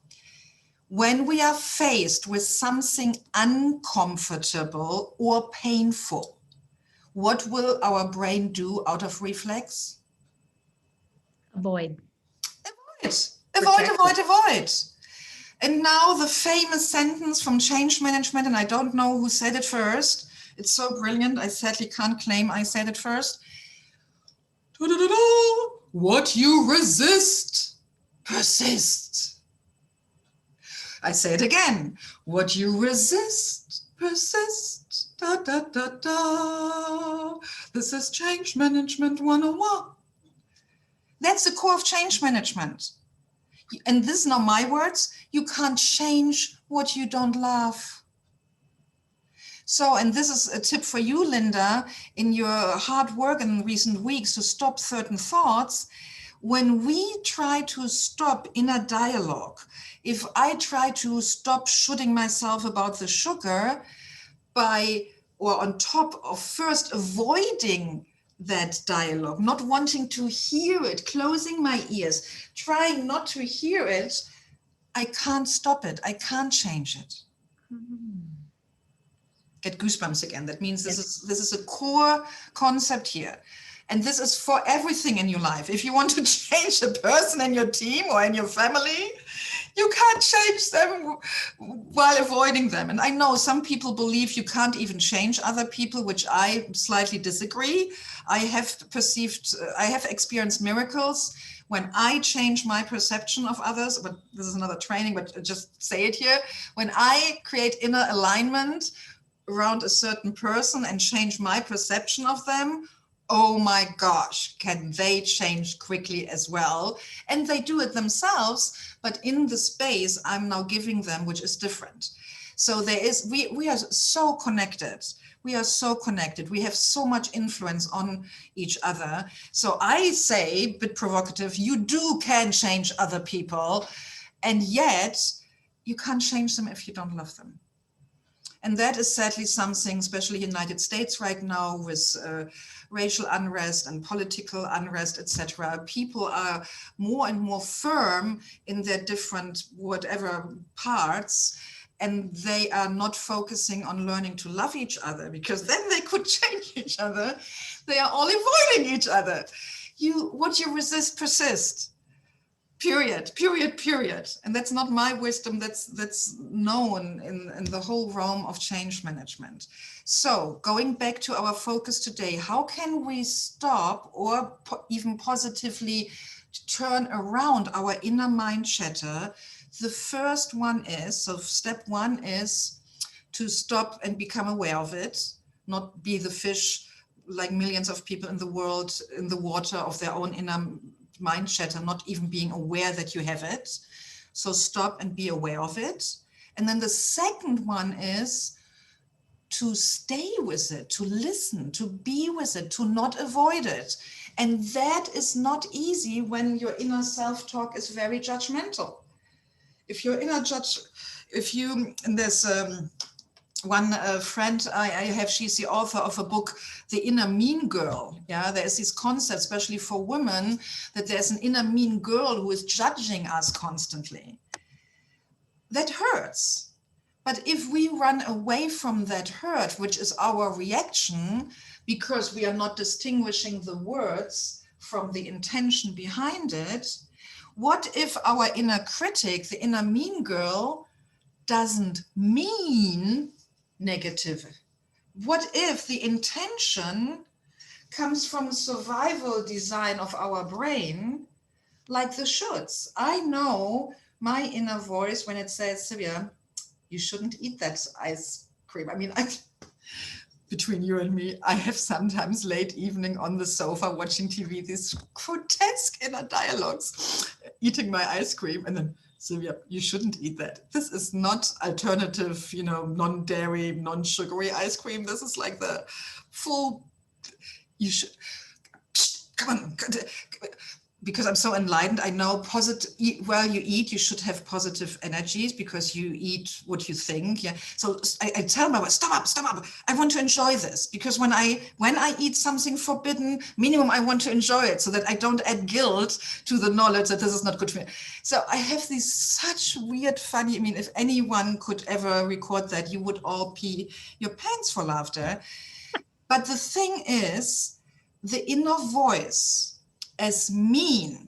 When we are faced with something uncomfortable or painful, what will our brain do out of reflex? Avoid. Avoid. And now the famous sentence from change management, and I don't know who said it first. It's so brilliant. I sadly can't claim I said it first. What you resist, persist. I say it again. What you resist, persist. Da, da, da, da. This is change management 101. That's the core of change management. And this is not my words. You can't change what you don't love. So, and this is a tip for you, Linda, in your hard work in recent weeks to stop certain thoughts. When we try to stop inner dialogue, if I try to stop shooting myself about the sugar or on top of first avoiding that dialogue, not wanting to hear it, closing my ears, trying not to hear it, I can't stop it. I can't change it. Get goosebumps again. That means this is a core concept here. And this is for everything in your life. If you want to change a person in your team or in your family, you can't change them while avoiding them. And I know some people believe you can't even change other people, which I slightly disagree. I have experienced miracles when I change my perception of others, but this is another training, but just say it here. When I create inner alignment around a certain person and change my perception of them, oh my gosh, can they change quickly as well? And they do it themselves, but in the space I'm now giving them, which is different. So we are so connected. We are so connected. We have so much influence on each other. So I say, a bit provocative, you can change other people, and yet you can't change them if you don't love them. And that is sadly something, especially in the United States right now with racial unrest and political unrest, etc. People are more and more firm in their different whatever parts, and they are not focusing on learning to love each other, because then they could change each other. They are all avoiding each other. What you resist persists. Period. And that's not my wisdom, that's known in the whole realm of change management. So going back to our focus today, how can we stop or even positively turn around our inner mind chatter? The first one is, so step one is to stop and become aware of it, not be the fish like millions of people in the world in the water of their own inner mind chatter, not even being aware that you have it. So stop and be aware of it. And then the second one is to stay with it, to listen, to be with it, to not avoid it. And that is not easy when your inner self-talk is very judgmental. If your inner and there's one friend I have, she's the author of a book, The Inner Mean Girl. Yeah, there's this concept, especially for women, that there's an inner mean girl who is judging us constantly. That hurts. But if we run away from that hurt, which is our reaction, because we are not distinguishing the words from the intention behind it, what if our inner critic, the inner mean girl, doesn't mean negative? What if the intention comes from survival design of our brain, like the shoulds? I know my inner voice when it says, Sylvia, you shouldn't eat that ice cream. I mean, between you and me, I have sometimes late evening on the sofa watching TV, these grotesque inner dialogues, eating my ice cream, and then, Sylvia, you shouldn't eat that. This is not alternative, non-dairy, non-sugary ice cream. This is like the full, you should, come on, because I'm so enlightened. I know while you eat, you should have positive energies because you eat what you think. Yeah. So I tell my wife, stop up. I want to enjoy this, because when I eat something forbidden, minimum I want to enjoy it so that I don't add guilt to the knowledge that this is not good for me. So I have these such weird, funny, if anyone could ever record that, you would all pee your pants for laughter. But the thing is, the inner voice, as mean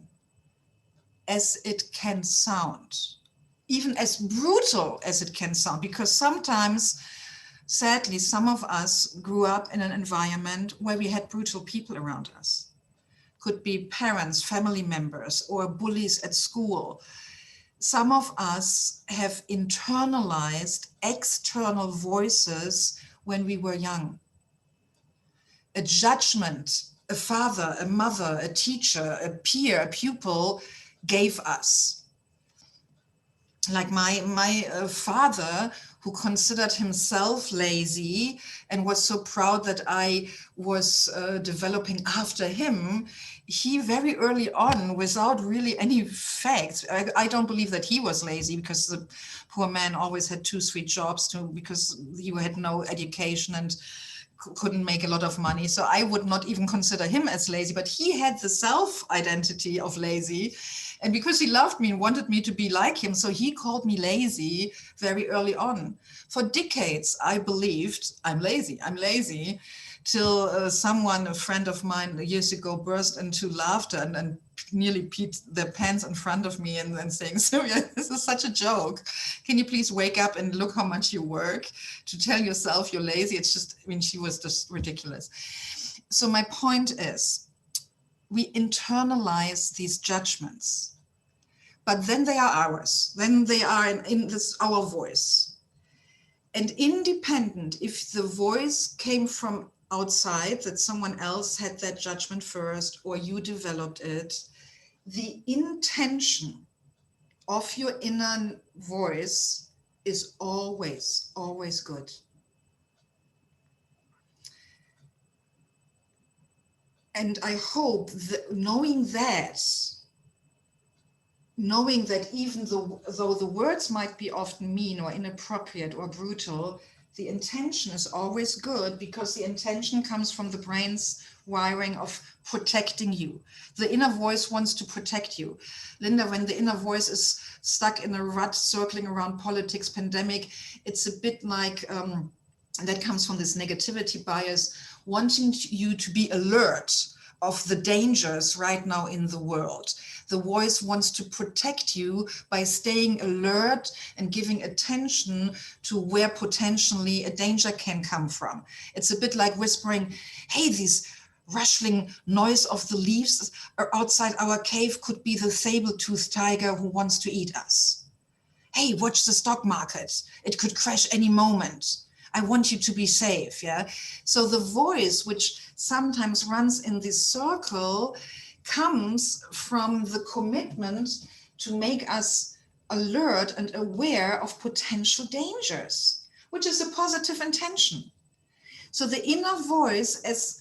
as it can sound, even as brutal as it can sound, because sometimes, sadly, some of us grew up in an environment where we had brutal people around us. Could be parents, family members, or bullies at school. Some of us have internalized external voices when we were young. A judgment a father, a mother, a teacher, a peer, a pupil gave us. Like my father, who considered himself lazy and was so proud that I was developing after him, he very early on, without really any facts, I don't believe that he was lazy, because the poor man always had 2 sweet jobs because he had no education and couldn't make a lot of money. So I would not even consider him as lazy, but he had the self-identity of lazy. And because he loved me and wanted me to be like him, so he called me lazy very early on. For decades, I believed I'm lazy, till a friend of mine years ago, burst into laughter and nearly peed their pants in front of me and saying, Sylvia, this is such a joke. Can you please wake up and look how much you work to tell yourself you're lazy? It's just, she was just ridiculous. So my point is, we internalize these judgments, but then they are ours. Then they are in this, our voice. And independent, if the voice came from outside, that someone else had that judgment first, or you developed it, the intention of your inner voice is always, always good. And I hope that knowing that even though the words might be often mean or inappropriate or brutal, the intention is always good, because the intention comes from the brain's wiring of protecting you. The inner voice wants to protect you. Linda, when the inner voice is stuck in a rut circling around politics, pandemic, it's a bit like, that comes from this negativity bias, wanting you to be alert of the dangers right now in the world. The voice wants to protect you by staying alert and giving attention to where potentially a danger can come from. It's a bit like whispering, hey, these rustling noise of the leaves outside our cave could be the saber-toothed tiger who wants to eat us. Hey, watch the stock market. It could crash any moment. I want you to be safe, yeah? So the voice, which sometimes runs in this circle, comes from the commitment to make us alert and aware of potential dangers, which is a positive intention. So the inner voice, as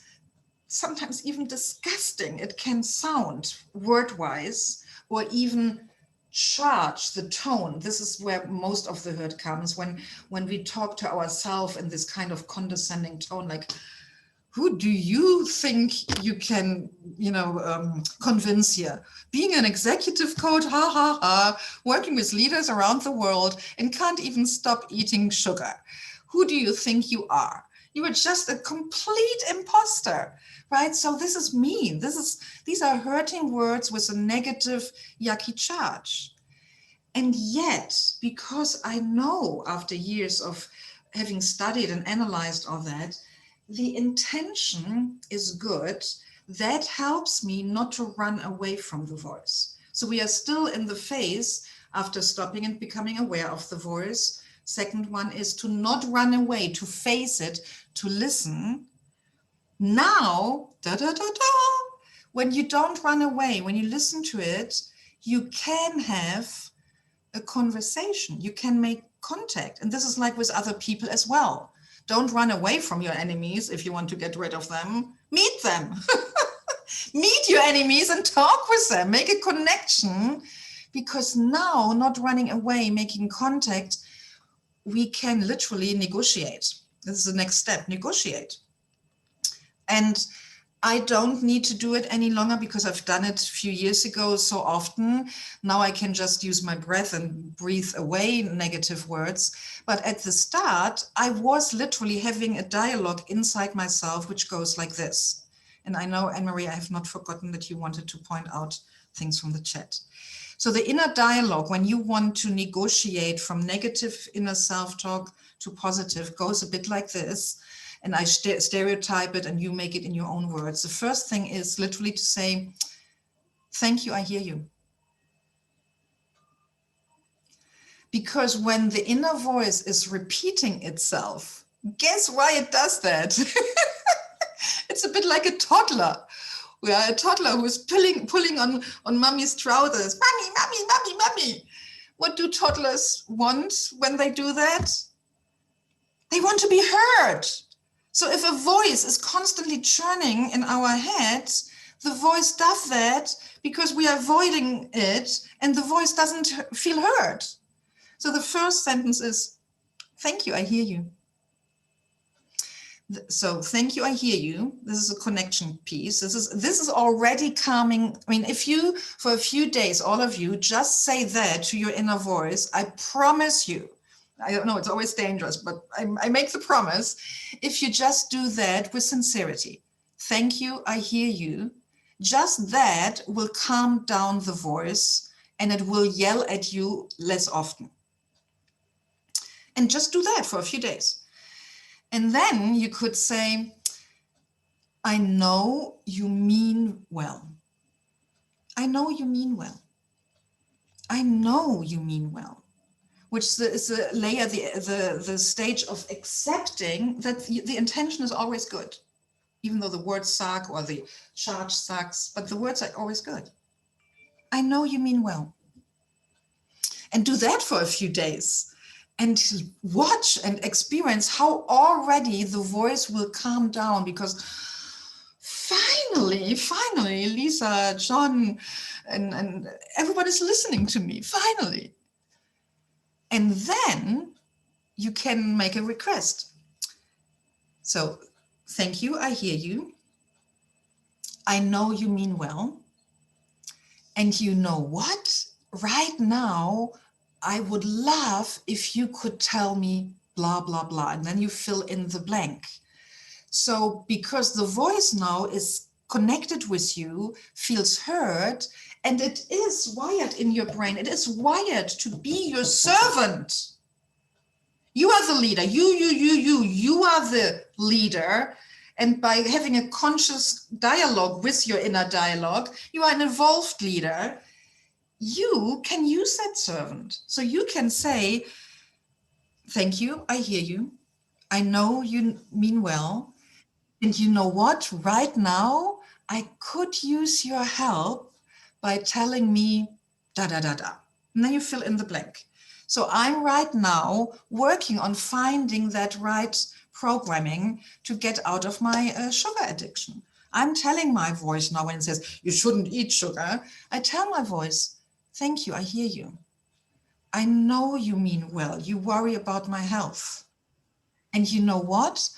sometimes even disgusting it can sound word-wise, or even charge the tone. This is where most of the hurt comes, when we talk to ourselves in this kind of condescending tone, like, who do you think you can, convince here? Being an executive coach, ha, ha, ha, working with leaders around the world and can't even stop eating sugar. Who do you think you are? You are just a complete imposter, right? So this is mean. These are hurting words with a negative, yucky charge. And yet, because I know after years of having studied and analyzed all that, the intention is good. That helps me not to run away from the voice. So we are still in the phase after stopping and becoming aware of the voice. Second one is to not run away, to face it, to listen. Now, when you don't run away, when you listen to it, you can have a conversation. You can make contact. And this is like with other people as well. Don't run away from your enemies if you want to get rid of them. Meet them. Meet your enemies and talk with them. Make a connection. Because now, not running away, making contact, we can literally negotiate. This is the next step, negotiate. And I don't need to do it any longer because I've done it a few years ago so often. Now I can just use my breath and breathe away negative words. But at the start, I was literally having a dialogue inside myself, which goes like this. And I know, Anne-Marie, I have not forgotten that you wanted to point out things from the chat. So the inner dialogue, when you want to negotiate from negative inner self-talk to positive, goes a bit like this. And I stereotype it and you make it in your own words. The first thing is literally to say, thank you, I hear you. Because when the inner voice is repeating itself, guess why it does that? It's a bit like a toddler. We are a toddler who is pulling on mommy's trousers. Mommy, mommy, mommy, mommy. What do toddlers want when they do that? They want to be heard. So if a voice is constantly churning in our heads, the voice does that because we are avoiding it and the voice doesn't feel heard. So the first sentence is, thank you, I hear you. So thank you, I hear you. This is a connection piece. This is already calming. I mean, if you, for a few days, all of you, just say that to your inner voice, I promise you, I don't know, it's always dangerous, but I make the promise, if you just do that with sincerity, thank you, I hear you, just that will calm down the voice and it will yell at you less often. And just do that for a few days. And then you could say, I know you mean well. I know you mean well. I know you mean well. Which is a layer, the stage of accepting that the intention is always good, even though the words suck or the charge sucks, but the words are always good. I know you mean well. And do that for a few days and watch and experience how already the voice will calm down, because finally, Lisa, John, and everyone is listening to me, finally. And then you can make a request. So, thank you, I hear you. I know you mean well. And you know what? Right now, I would love if you could tell me blah, blah, blah, and then you fill in the blank. So because the voice now is connected with you, feels heard, and it is wired in your brain. It is wired to be your servant. You are the leader. You are the leader. And by having a conscious dialogue with your inner dialogue, you are an evolved leader. You can use that servant. So you can say, thank you, I hear you. I know you mean well. And you know what? Right now, I could use your help by telling me da, da, da, da. And then you fill in the blank. So I'm right now working on finding that right programming to get out of my sugar addiction. I'm telling my voice now when it says, you shouldn't eat sugar. I tell my voice, thank you, I hear you. I know you mean well. You worry about my health. And you know what?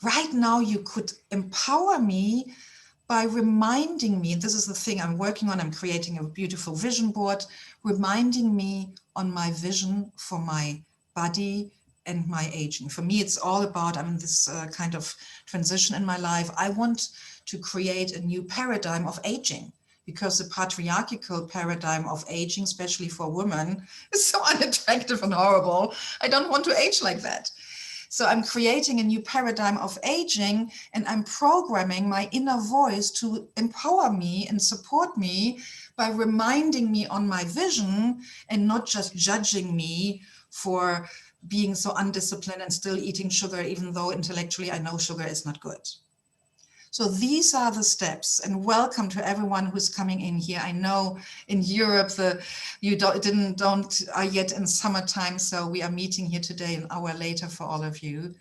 Right now, you could empower me by reminding me, this is the thing I'm working on, I'm creating a beautiful vision board, reminding me on my vision for my body and my aging. For me, it's all about, I'm in this kind of transition in my life. I want to create a new paradigm of aging, because the patriarchal paradigm of aging, especially for women, is so unattractive and horrible. I don't want to age like that. So I'm creating a new paradigm of aging, and I'm programming my inner voice to empower me and support me by reminding me on my vision and not just judging me for being so undisciplined and still eating sugar, even though intellectually I know sugar is not good. So these are the steps, and welcome to everyone who's coming in here. I know in Europe you are yet in summertime, so we are meeting here today an hour later for all of you.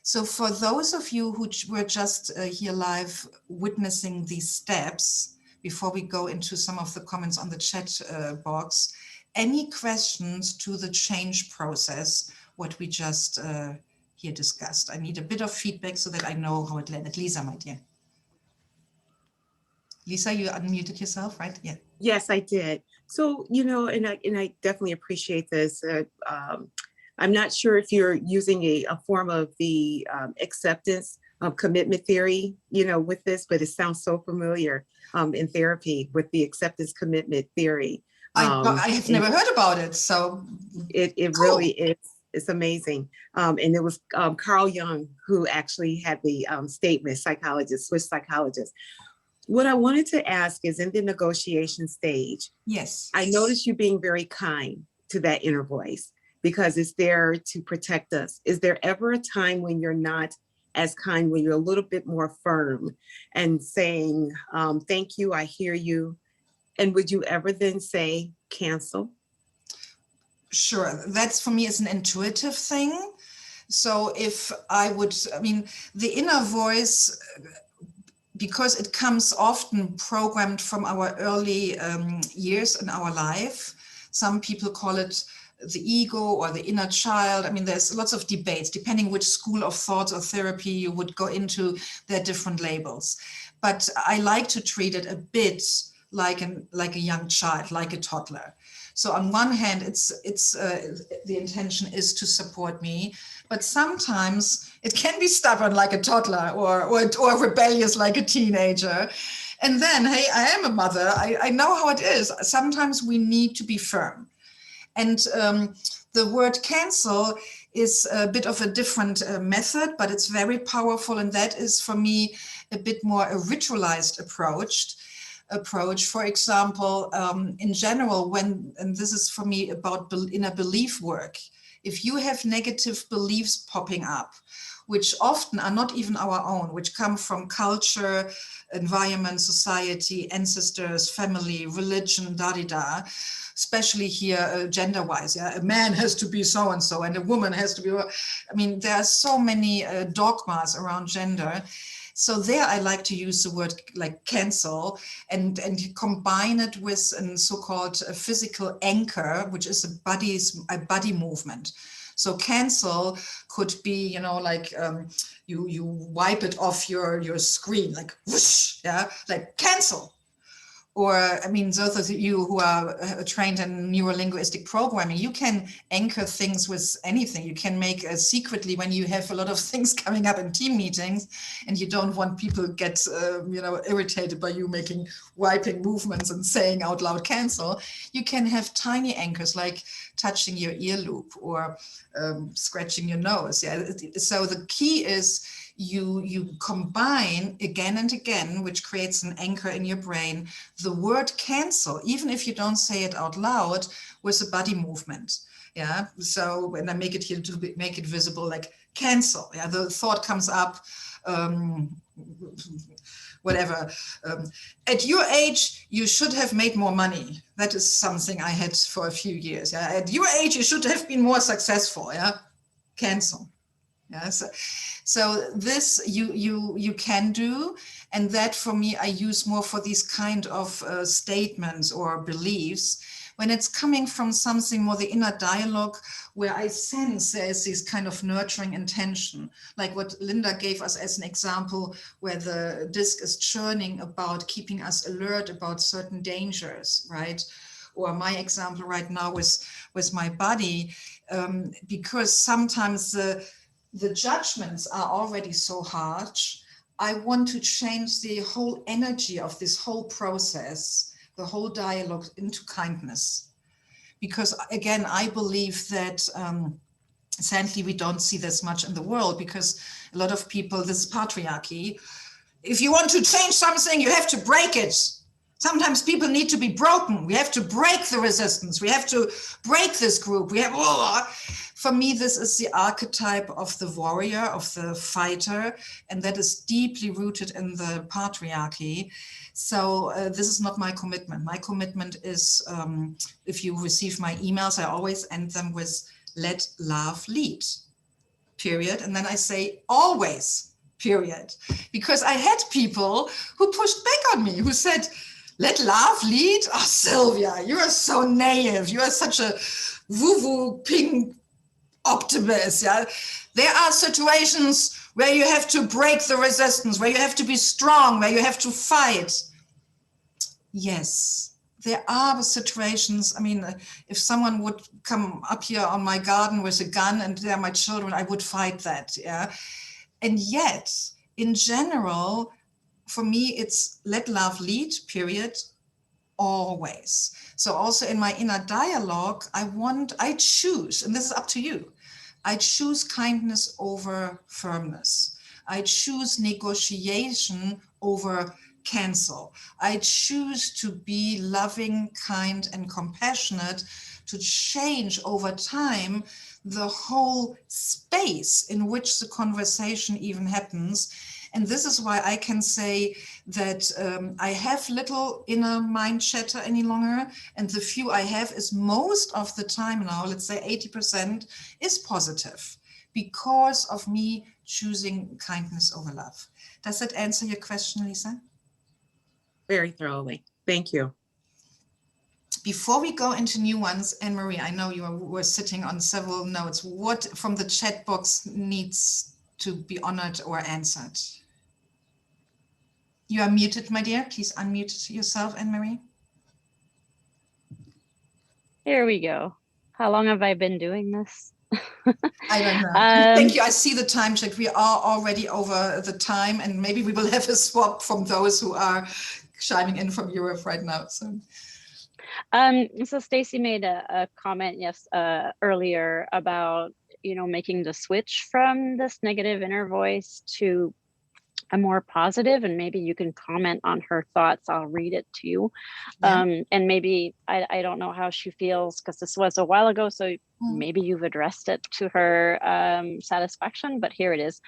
So for those of you who were just here live witnessing these steps, before we go into some of the comments on the chat box, any questions to the change process, what we just here discussed? I need a bit of feedback so that I know how it landed. Lisa, my dear. Lisa, you unmuted yourself, right? Yeah. Yes, I did. So, and I definitely appreciate this. I'm not sure if you're using a form of the acceptance commitment theory, with this, but it sounds so familiar in therapy with the acceptance commitment theory. I have never heard about it, so. It cool. Really is. It's amazing. And it was Carl Jung who actually had the statement, Swiss psychologist. What I wanted to ask is, in the negotiation stage, yes, I noticed you being very kind to that inner voice because it's there to protect us. Is there ever a time when you're not as kind, when you're a little bit more firm and saying, thank you, I hear you? And would you ever then say, cancel? Sure. That's, for me, is an intuitive thing. So if the inner voice, because it comes often programmed from our early years in our life. Some people call it the ego or the inner child. I mean, there's lots of debates, depending which school of thought or therapy you would go into, there are different labels. But I like to treat it a bit like a young child, like a toddler. So on one hand, it's the intention is to support me, but sometimes it can be stubborn like a toddler or rebellious like a teenager. And then, hey, I am a mother. I know how it is. Sometimes we need to be firm. And the word cancel is a bit of a different method, but it's very powerful. And that is, for me, a bit more a ritualized approach. For example, in general, and this is for me about inner belief work, if you have negative beliefs popping up, which often are not even our own, which come from culture, environment, society, ancestors, family, religion, da-di-da, especially here gender-wise, yeah, a man has to be so-and-so and a woman has to be, there are so many dogmas around gender. So there I like to use the word like cancel and combine it with a so-called physical anchor, which is a body movement. So cancel could be, you know, like you wipe it off your screen, like whoosh, yeah, like cancel. Or, I mean, those of you who are trained in neurolinguistic programming, you can anchor things with anything. You can make secretly, when you have a lot of things coming up in team meetings and you don't want people get, you know, irritated by you making wiping movements and saying out loud cancel, you can have tiny anchors like touching your ear loop or scratching your nose. Yeah. So the key is you combine again and again, which creates an anchor in your brain, the word cancel, even if you don't say it out loud, with a body movement. Yeah. So when I make it here to make it visible, like cancel. Yeah. The thought comes up, whatever. At your age, you should have made more money. That is something I had for a few years. Yeah. At your age, you should have been more successful. Yeah. Cancel. Yeah, so this you can do, and that for me I use more for these kind of statements or beliefs when it's coming from something more the inner dialogue where I sense there's this kind of nurturing intention, like what Linda gave us as an example, where the disc is churning about keeping us alert about certain dangers, right? Or my example right now with my body, because sometimes the judgments are already so harsh. I want to change the whole energy of this whole process, the whole dialogue, into kindness. Because again, I believe that sadly we don't see this much in the world, because a lot of people, this patriarchy, if you want to change something, you have to break it. Sometimes people need to be broken. We have to break the resistance. We have to break this group. For me, this is the archetype of the warrior, of the fighter, and that is deeply rooted in the patriarchy. So this is not my commitment. My commitment is, if you receive my emails, I always end them with let love lead, period. And then I say always, period. Because I had people who pushed back on me, who said, let love lead? Oh, Sylvia, you are so naive. You are such a woo-woo pink optimist. Yeah? There are situations where you have to break the resistance, where you have to be strong, where you have to fight. Yes, there are situations. I mean, if someone would come up here on my garden with a gun and they're my children, I would fight that. Yeah. And yet, in general, for me, it's let love lead, period, always. So also in my inner dialogue, I choose, and this is up to you, I choose kindness over firmness. I choose negotiation over cancel. I choose to be loving, kind, and compassionate, to change over time the whole space in which the conversation even happens. And this is why I can say that I have little inner mind chatter any longer. And the few I have is most of the time now, let's say 80%, is positive because of me choosing kindness over love. Does that answer your question, Lisa? Very thoroughly. Thank you. Before we go into new ones, Anne-Marie, I know you were sitting on several notes. What from the chat box needs to be honored or answered? You are muted, my dear. Please unmute yourself, Anne-Marie. Here we go. How long have I been doing this? I don't know. Thank you. I see the time check. We are already over the time, and maybe we will have a swap from those who are chiming in from Europe right now. So Stacy made a comment earlier about, making the switch from this negative inner voice to a more positive, and maybe you can comment on her thoughts. I'll read it to you. Yeah. And maybe I don't know how she feels, because this was a while ago, so maybe you've addressed it to her satisfaction, but here it is.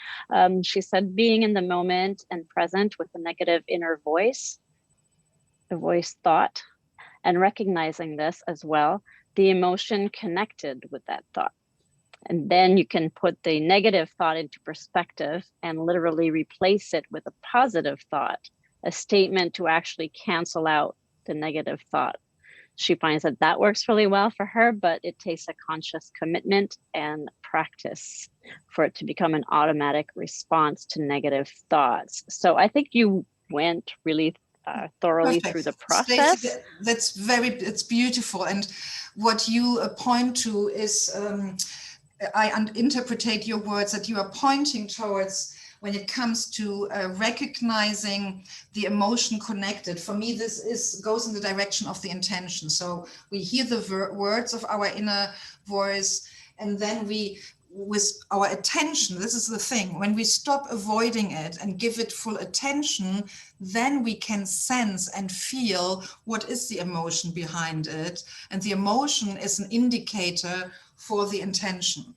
She said, being in the moment and present with the negative inner voice, the voice thought, and recognizing this as well, the emotion connected with that thought. And then you can put the negative thought into perspective and literally replace it with a positive thought, a statement to actually cancel out the negative thought. she finds that that works really well for her, but it takes a conscious commitment and practice for it to become an automatic response to negative thoughts. So I think you went really thoroughly through the process. Stacey, it's beautiful. And what you point to is, I interpret your words that you are pointing towards when it comes to recognizing the emotion connected. For me, this goes in the direction of the intention. So we hear the words of our inner voice, and then we, with our attention, this is the thing, when we stop avoiding it and give it full attention, then we can sense and feel what is the emotion behind it. And the emotion is an indicator for the intention.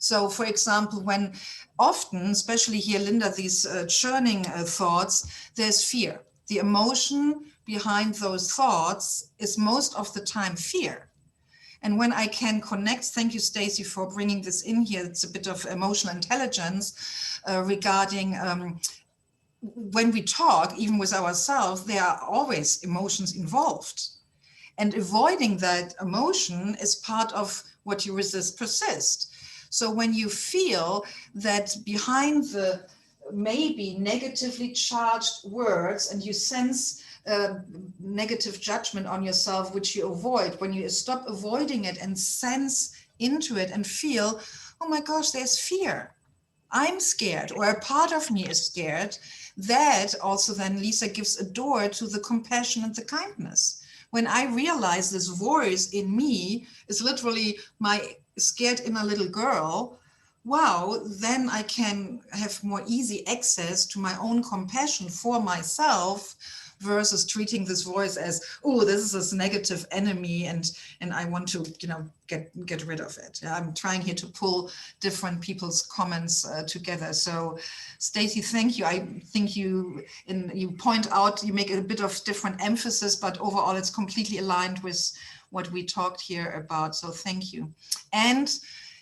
So, for example, when often, especially here, Linda, these churning thoughts, there's fear. The emotion behind those thoughts is most of the time fear. And when I can connect, thank you, Stacey, for bringing this in here. It's a bit of emotional intelligence regarding when we talk, even with ourselves, there are always emotions involved. And avoiding that emotion is part of what you resist persist. So when you feel that behind the maybe negatively charged words and you sense negative judgment on yourself, which you avoid, when you stop avoiding it and sense into it and feel, oh my gosh, there's fear. I'm scared, or a part of me is scared. That also then, Lisa, gives a door to the compassion and the kindness. When I realize this voice in me is literally my scared inner little girl, wow, then I can have more easy access to my own compassion for myself versus treating this voice as, oh, this is this negative enemy and I want to, get rid of it. I'm trying here to pull different people's comments together. So Stacey, thank you. I think you point out, you make a bit of different emphasis, but overall it's completely aligned with what we talked here about. So thank you. And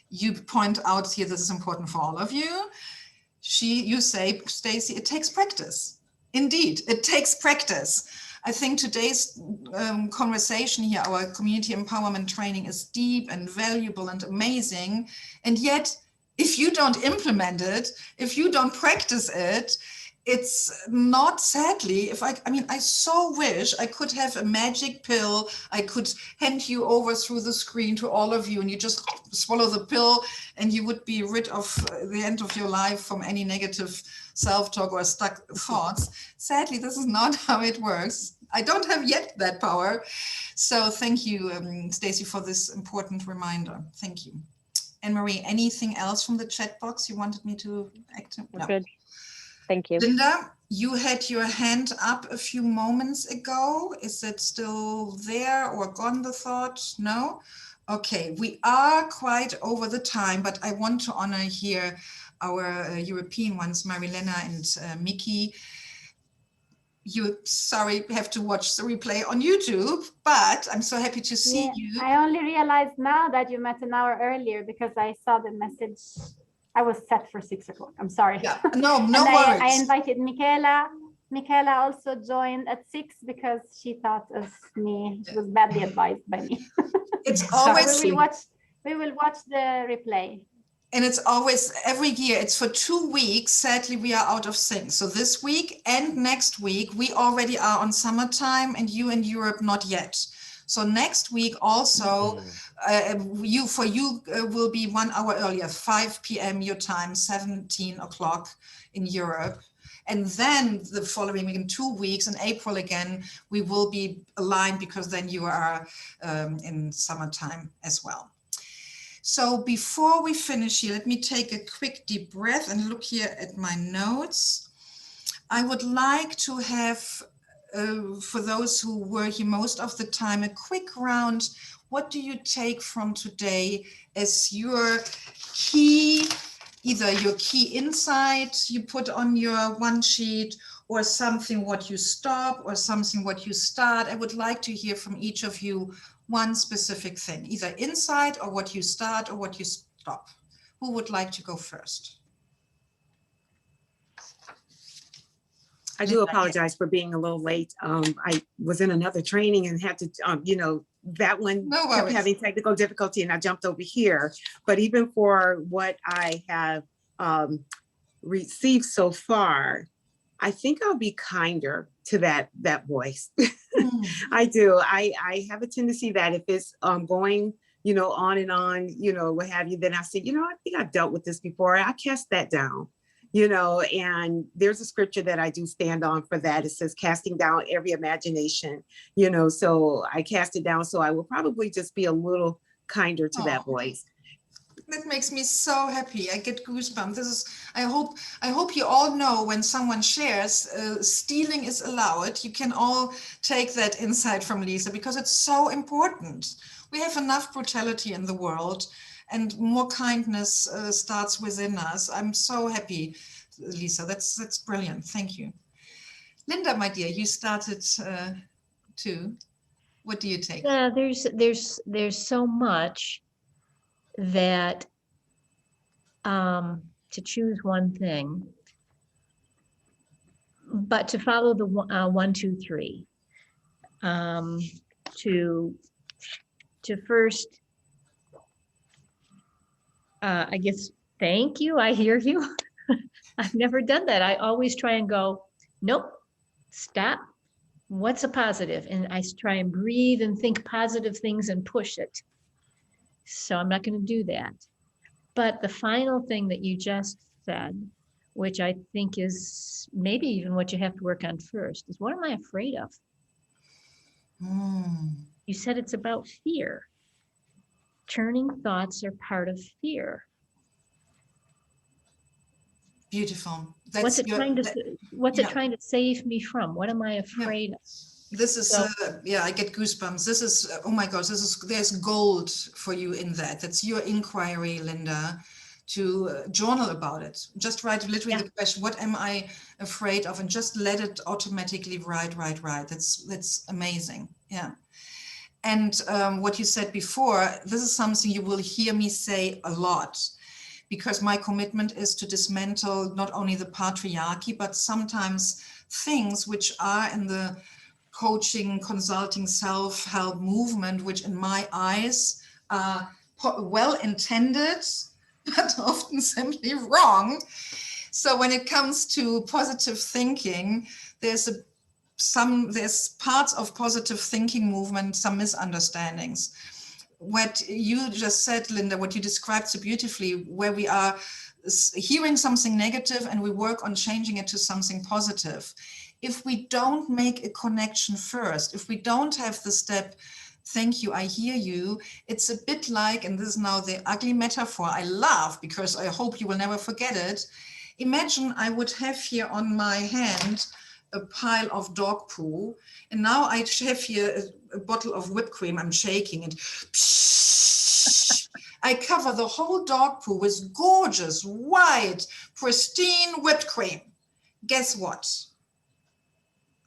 you point out here, this is important for all of you. You say, Stacey, it takes practice. Indeed, it takes practice. I think today's conversation here, our community empowerment training, is deep and valuable and amazing. And yet, if you don't implement it, if you don't practice it, it's not, sadly, I so wish I could have a magic pill. I could hand you over through the screen to all of you and you just swallow the pill and you would be rid of the end of your life from any negative self-talk or stuck thoughts. Sadly, this is not how it works. I don't have yet that power. So thank you, Stacey, for this important reminder. Thank you. Anne-Marie, anything else from the chat box you wanted me to act? No. Good. Thank you. Linda, you had your hand up a few moments ago. Is it still there or gone, the thought? No? Okay, we are quite over the time, but I want to honor here our European ones, Marilena and Miki. You, sorry, have to watch the replay on YouTube, but I'm so happy to see you. I only realized now that you met an hour earlier because I saw the message. I was set for 6 o'clock. I'm sorry. Yeah, no worries. I invited Michaela. Michaela also joined at 6 because she thought of me. She was badly advised by me. It's always. We will watch the replay. And it's always, every year, it's for 2 weeks. Sadly, we are out of sync. So this week and next week, we already are on summertime and you in Europe, not yet. So next week also, you will be 1 hour earlier, 5 p.m. your time, 17 o'clock in Europe. And then the following week, in 2 weeks, in April again, we will be aligned because then you are in summertime as well. So before we finish here, let me take a quick deep breath and look here at my notes. I would like to have, for those who were here most of the time, a quick round. What do you take from today as your key, either your key insight you put on your one sheet, or something what you stop, or something what you start? I would like to hear from each of you one specific thing, either insight or what you start or what you stop. Who would like to go first? I do apologize for being a little late. I was in another training and had to, that one No kept worries. having technical difficulty and I jumped over here. But even for what I have received so far, I think I'll be kinder to that voice. I do. I have a tendency that if it's going, on and on, what have you, then I say, I think I've dealt with this before. I cast that down. And there's a scripture that I do stand on for that. It says, casting down every imagination, so I cast it down. So I will probably just be a little kinder to that voice. That makes me so happy. I get goosebumps. I hope you all know when someone shares, stealing is allowed. You can all take that insight from Lisa because it's so important. We have enough brutality in the world and more kindness starts within us. I'm so happy, Lisa. That's brilliant. Thank you. Linda, my dear, you started too. What do you take? Yeah, there's so much that to choose one thing, but to follow the 1, 2, 3, to first, I guess, thank you. I hear you. I've never done that. I always try and go, nope, stop. What's a positive? And I try and breathe and think positive things and push it. So I'm not going to do that. But the final thing that you just said, which I think is maybe even what you have to work on first, is what am I afraid of? You said it's about fear. Turning thoughts are part of fear. Beautiful. What's it trying to save me from? What am I afraid of? This is, I get goosebumps. This is, oh my gosh, there's gold for you in that. That's your inquiry, Linda, to journal about it. Just write literally the question, what am I afraid of? And just let it automatically write. That's amazing. Yeah. And what you said before, this is something you will hear me say a lot, because my commitment is to dismantle not only the patriarchy, but sometimes things which are in the coaching, consulting, self-help movement, which in my eyes are well-intended, but often simply wrong. So when it comes to positive thinking, there's parts of positive thinking movement, some misunderstandings. What you just said, Linda, what you described so beautifully, where we are hearing something negative and we work on changing it to something positive. If we don't make a connection first, if we don't have the step, thank you, I hear you, it's a bit like, and this is now the ugly metaphor I love because I hope you will never forget it. Imagine I would have here on my hand a pile of dog poo, and now I have here a bottle of whipped cream. I'm shaking it. I cover the whole dog poo with gorgeous, white, pristine whipped cream. Guess what?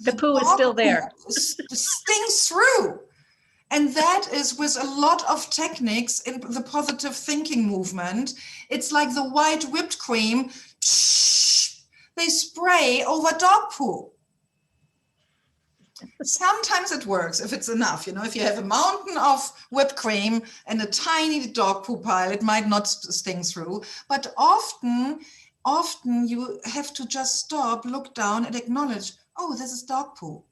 The poo is still there. Stings through. And that is with a lot of techniques in the positive thinking movement. It's like the white whipped cream. They spray over dog poo. Sometimes it works if it's enough. If you have a mountain of whipped cream and a tiny dog poo pile, it might not sting through. But often you have to just stop, look down and acknowledge, oh, this is dog poo.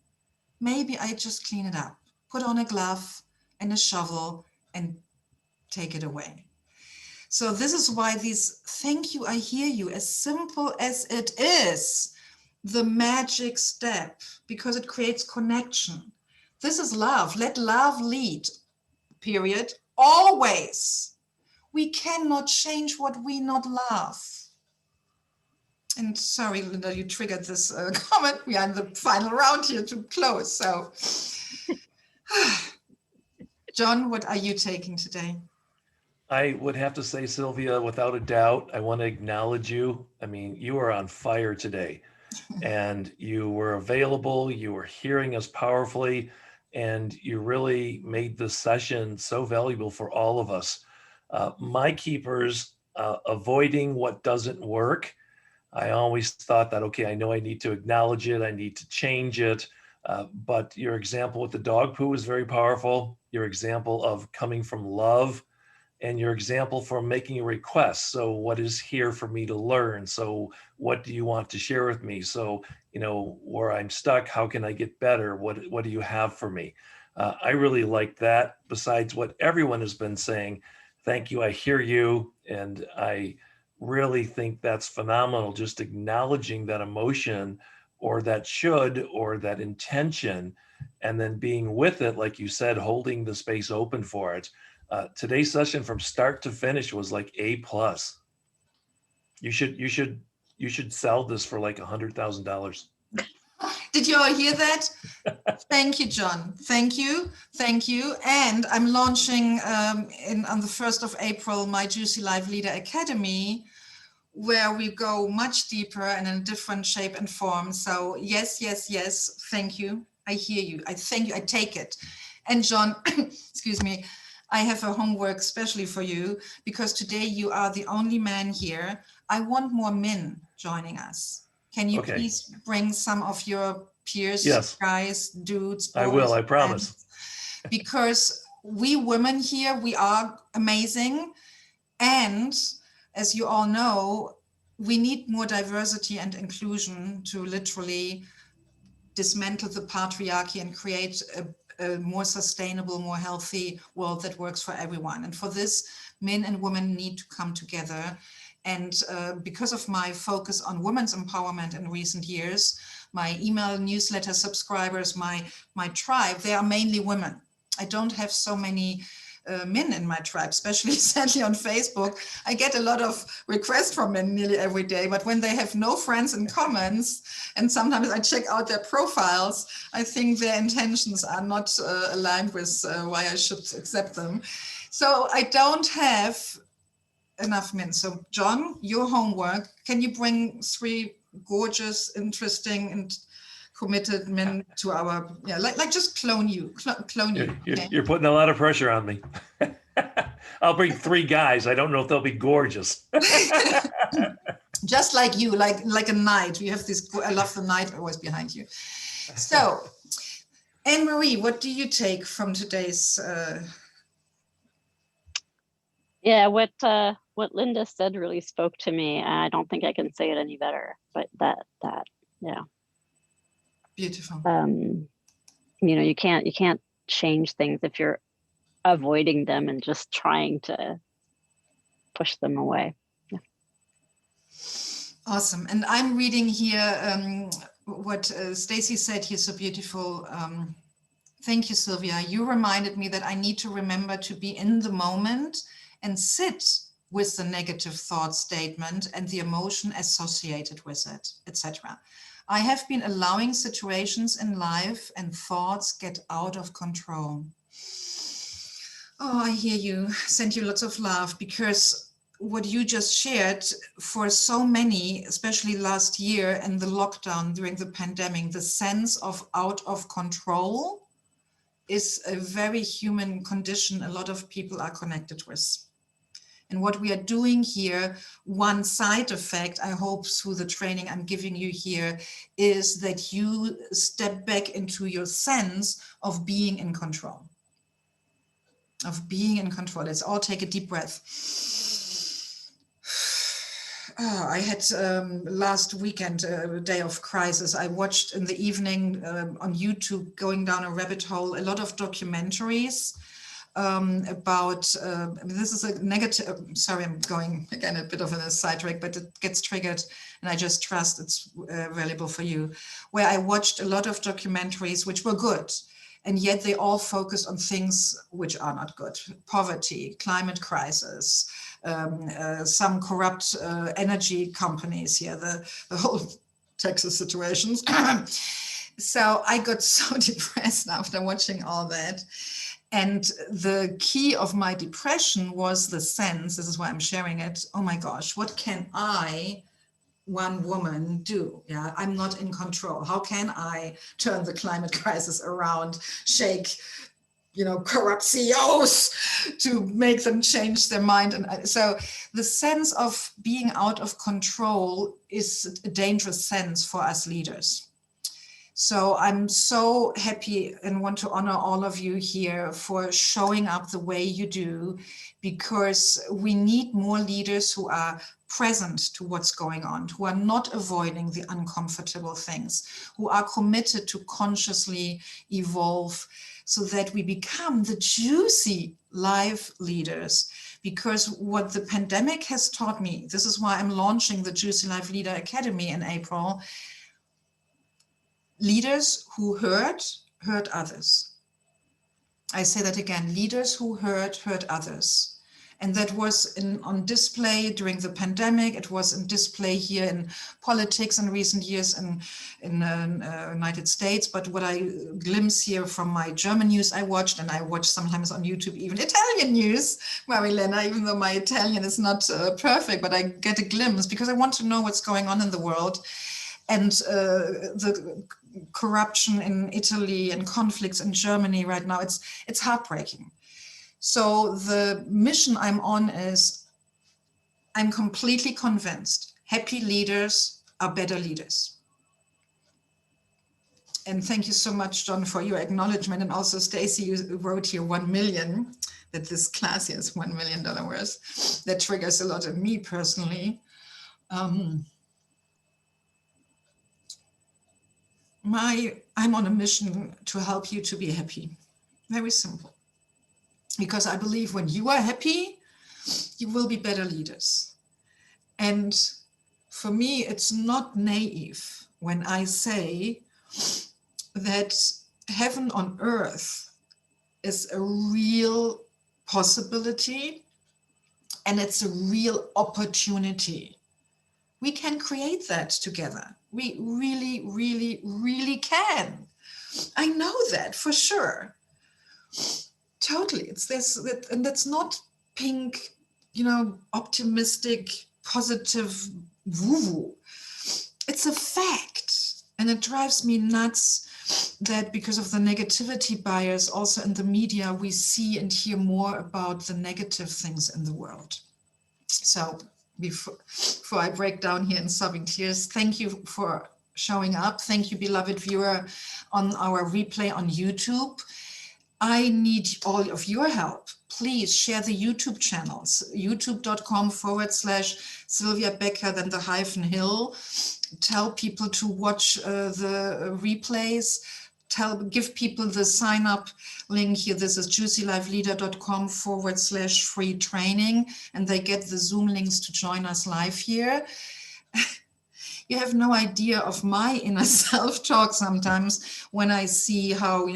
Maybe I just clean it up, put on a glove and a shovel and take it away. So this is why these thank you, I hear you, as simple as it is, the magic step, because it creates connection. This is love. Let love lead, period. Always. We cannot change what we not love. And sorry, Linda, you triggered this comment. We are in the final round here to close. So, John, what are you taking today? I would have to say, Sylvia, without a doubt, I want to acknowledge you. I mean, you are on fire today. And you were available, you were hearing us powerfully, and you really made this session so valuable for all of us. My keepers, avoiding what doesn't work. I always thought that, okay, I know I need to acknowledge it, I need to change it. But your example with the dog poo is very powerful. Your example of coming from love, and your example for making a request. So what is here for me to learn? So what do you want to share with me? So, where I'm stuck, how can I get better? What do you have for me? I really like that, besides what everyone has been saying. Thank you. I hear you. And I really think that's phenomenal. Just acknowledging that emotion or that should or that intention, and then being with it, like you said, holding the space open for it. Today's session from start to finish was like A+. You should sell this for like $100,000. Did you all hear that? Thank you, John. Thank you. Thank you. And I'm launching on the 1st of April, my Juicy Life Leader Academy, where we go much deeper and in a different shape and form. So yes, yes, yes. Thank you. I hear you. I thank you. I take it. And John, excuse me, I have a homework especially for you, because today you are the only man here. I want more men joining us. Can you please bring some of your peers, yes, guys, dudes, boys? I will, I promise. Because we women here, we are amazing. And as you all know, we need more diversity and inclusion to literally dismantle the patriarchy and create a more sustainable, more healthy world that works for everyone. And for this, men and women need to come together. And because of my focus on women's empowerment in recent years, my email newsletter subscribers, my tribe, they are mainly women. I don't have so many men in my tribe, especially sadly on Facebook. I get a lot of requests from men nearly every day, but when they have no friends in comments, and sometimes I check out their profiles, I think their intentions are not aligned with why I should accept them. So I don't have enough men. So John, your homework, can you bring 3 gorgeous, interesting, and committed men to our, like just clone you. Okay? You're putting a lot of pressure on me. I'll bring 3 guys. I don't know if they'll be gorgeous. Just like you, like a knight. We have this, I love the knight always behind you. So, Anne-Marie, what do you take from today's? Yeah, what Linda said really spoke to me. I don't think I can say it any better, but that, yeah. Beautiful. You can't change things if you're avoiding them and just trying to push them away. Yeah. Awesome. And I'm reading here what Stacy said here so beautiful. Thank you, Sylvia. You reminded me that I need to remember to be in the moment and sit with the negative thought statement and the emotion associated with it, etc. I have been allowing situations in life and thoughts get out of control. Oh, I hear you. Send you lots of love, because what you just shared, for so many, especially last year and the lockdown during the pandemic, the sense of out of control is a very human condition a lot of people are connected with. And what we are doing here, one side effect, I hope through the training I'm giving you here, is that you step back into your sense of being in control. Let's all take a deep breath. Oh, I had last weekend a day of crisis. I watched in the evening on YouTube, going down a rabbit hole, a lot of documentaries about, this is a negative, sorry, I'm going again a bit of a sidetrack, but it gets triggered and I just trust it's valuable for you, where I watched a lot of documentaries which were good, and yet they all focus on things which are not good. Poverty, climate crisis, some corrupt energy companies here, the whole Texas situations. So I got so depressed after watching all that. And the key of my depression was the sense, this is why I'm sharing it, oh my gosh, what can I, one woman, do? Yeah, I'm not in control. How can I turn the climate crisis around, shake corrupt CEOs to make them change their mind. And so the sense of being out of control is a dangerous sense for us leaders. So I'm so happy and want to honor all of you here for showing up the way you do, because we need more leaders who are present to what's going on, who are not avoiding the uncomfortable things, who are committed to consciously evolve so that we become the juicy live leaders. Because what the pandemic has taught me, this is why I'm launching the Juicy Life Leader Academy in April. Leaders who hurt others. I say that again, leaders who hurt others. And that was on display during the pandemic. It was in display here in politics in recent years in United States. But what I glimpse here from my German news I watched, and I watch sometimes on YouTube even Italian news, Marilena, even though my Italian is not perfect, but I get a glimpse because I want to know what's going on in the world. And the corruption in Italy and conflicts in Germany right now, it's heartbreaking. So the mission I'm on is, I'm completely convinced happy leaders are better leaders. And thank you so much, John, for your acknowledgement. And also Stacy, you wrote here 1 million, that this class here is $1 million worth. That triggers a lot in me personally. I'm on a mission to help you to be happy. Very simple. Because I believe when you are happy, you will be better leaders. And for me, it's not naive when I say that heaven on earth is a real possibility and it's a real opportunity. We can create that together. We really, really, really can. I know that for sure. Totally. It's this, and that's not pink, optimistic, positive woo-woo. It's a fact. And it drives me nuts that because of the negativity bias, also in the media, we see and hear more about the negative things in the world. So before I break down here in sobbing tears, thank you for showing up. Thank you, beloved viewer on our replay on YouTube. I need all of your help. Please share the YouTube channels, youtube.com/Sylvia Becker, then the -Hill. Tell people to watch the replays. Give people the sign up link here. This is juicylifeleader.com/free training. And they get the Zoom links to join us live here. You have no idea of my inner self-talk sometimes when I see how,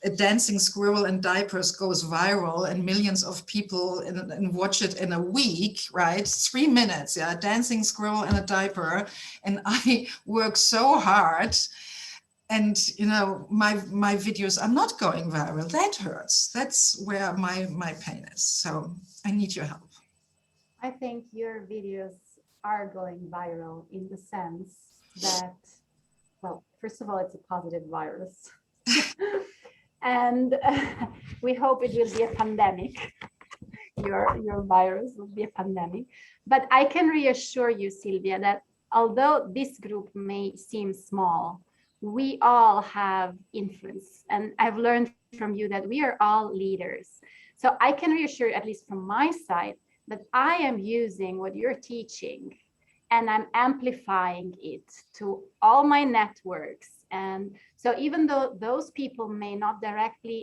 a dancing squirrel in diapers goes viral and millions of people and watch it in a week, right? 3 minutes, yeah, dancing squirrel in a diaper. And I work so hard and, my videos are not going viral. That hurts. That's where my pain is. So I need your help. I think your videos are going viral in the sense that, well, first of all, it's a positive virus. And we hope it will be a pandemic. Your virus will be a pandemic. But I can reassure you, Sylvia, that although this group may seem small, we all have influence. And I've learned from you that we are all leaders. So I can reassure you, at least from my side, that I am using what you're teaching and I'm amplifying it to all my networks. And so even though those people may not directly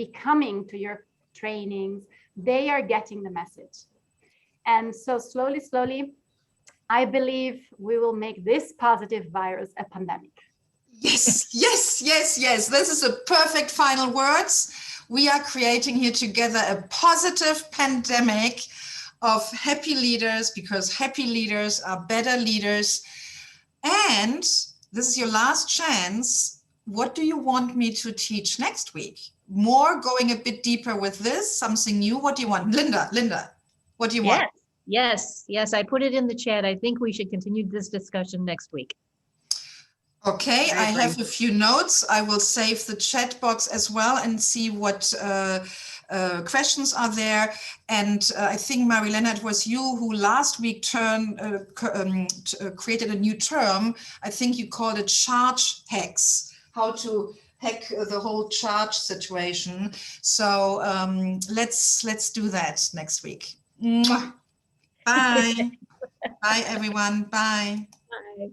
be coming to your trainings, they are getting the message. And so slowly, I believe we will make this positive virus a pandemic. Yes. This is a perfect final words. We are creating here together a positive pandemic of happy leaders, because happy leaders are better leaders. And this is your last chance. What do you want me to teach next week? More going a bit deeper with this, something new? What do you want? Linda, what do you want? Yes, I put it in the chat. I think we should continue this discussion next week. Okay, I I agree. have a few notes. I will save the chat box as well and see what questions are there. And I think, Marilena, it was you who last week created a new term. I think you called it charge hacks, how to hack the whole charge situation. So let's do that next week. Mwah. Bye. Bye, everyone. Bye. Bye.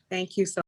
Thank you so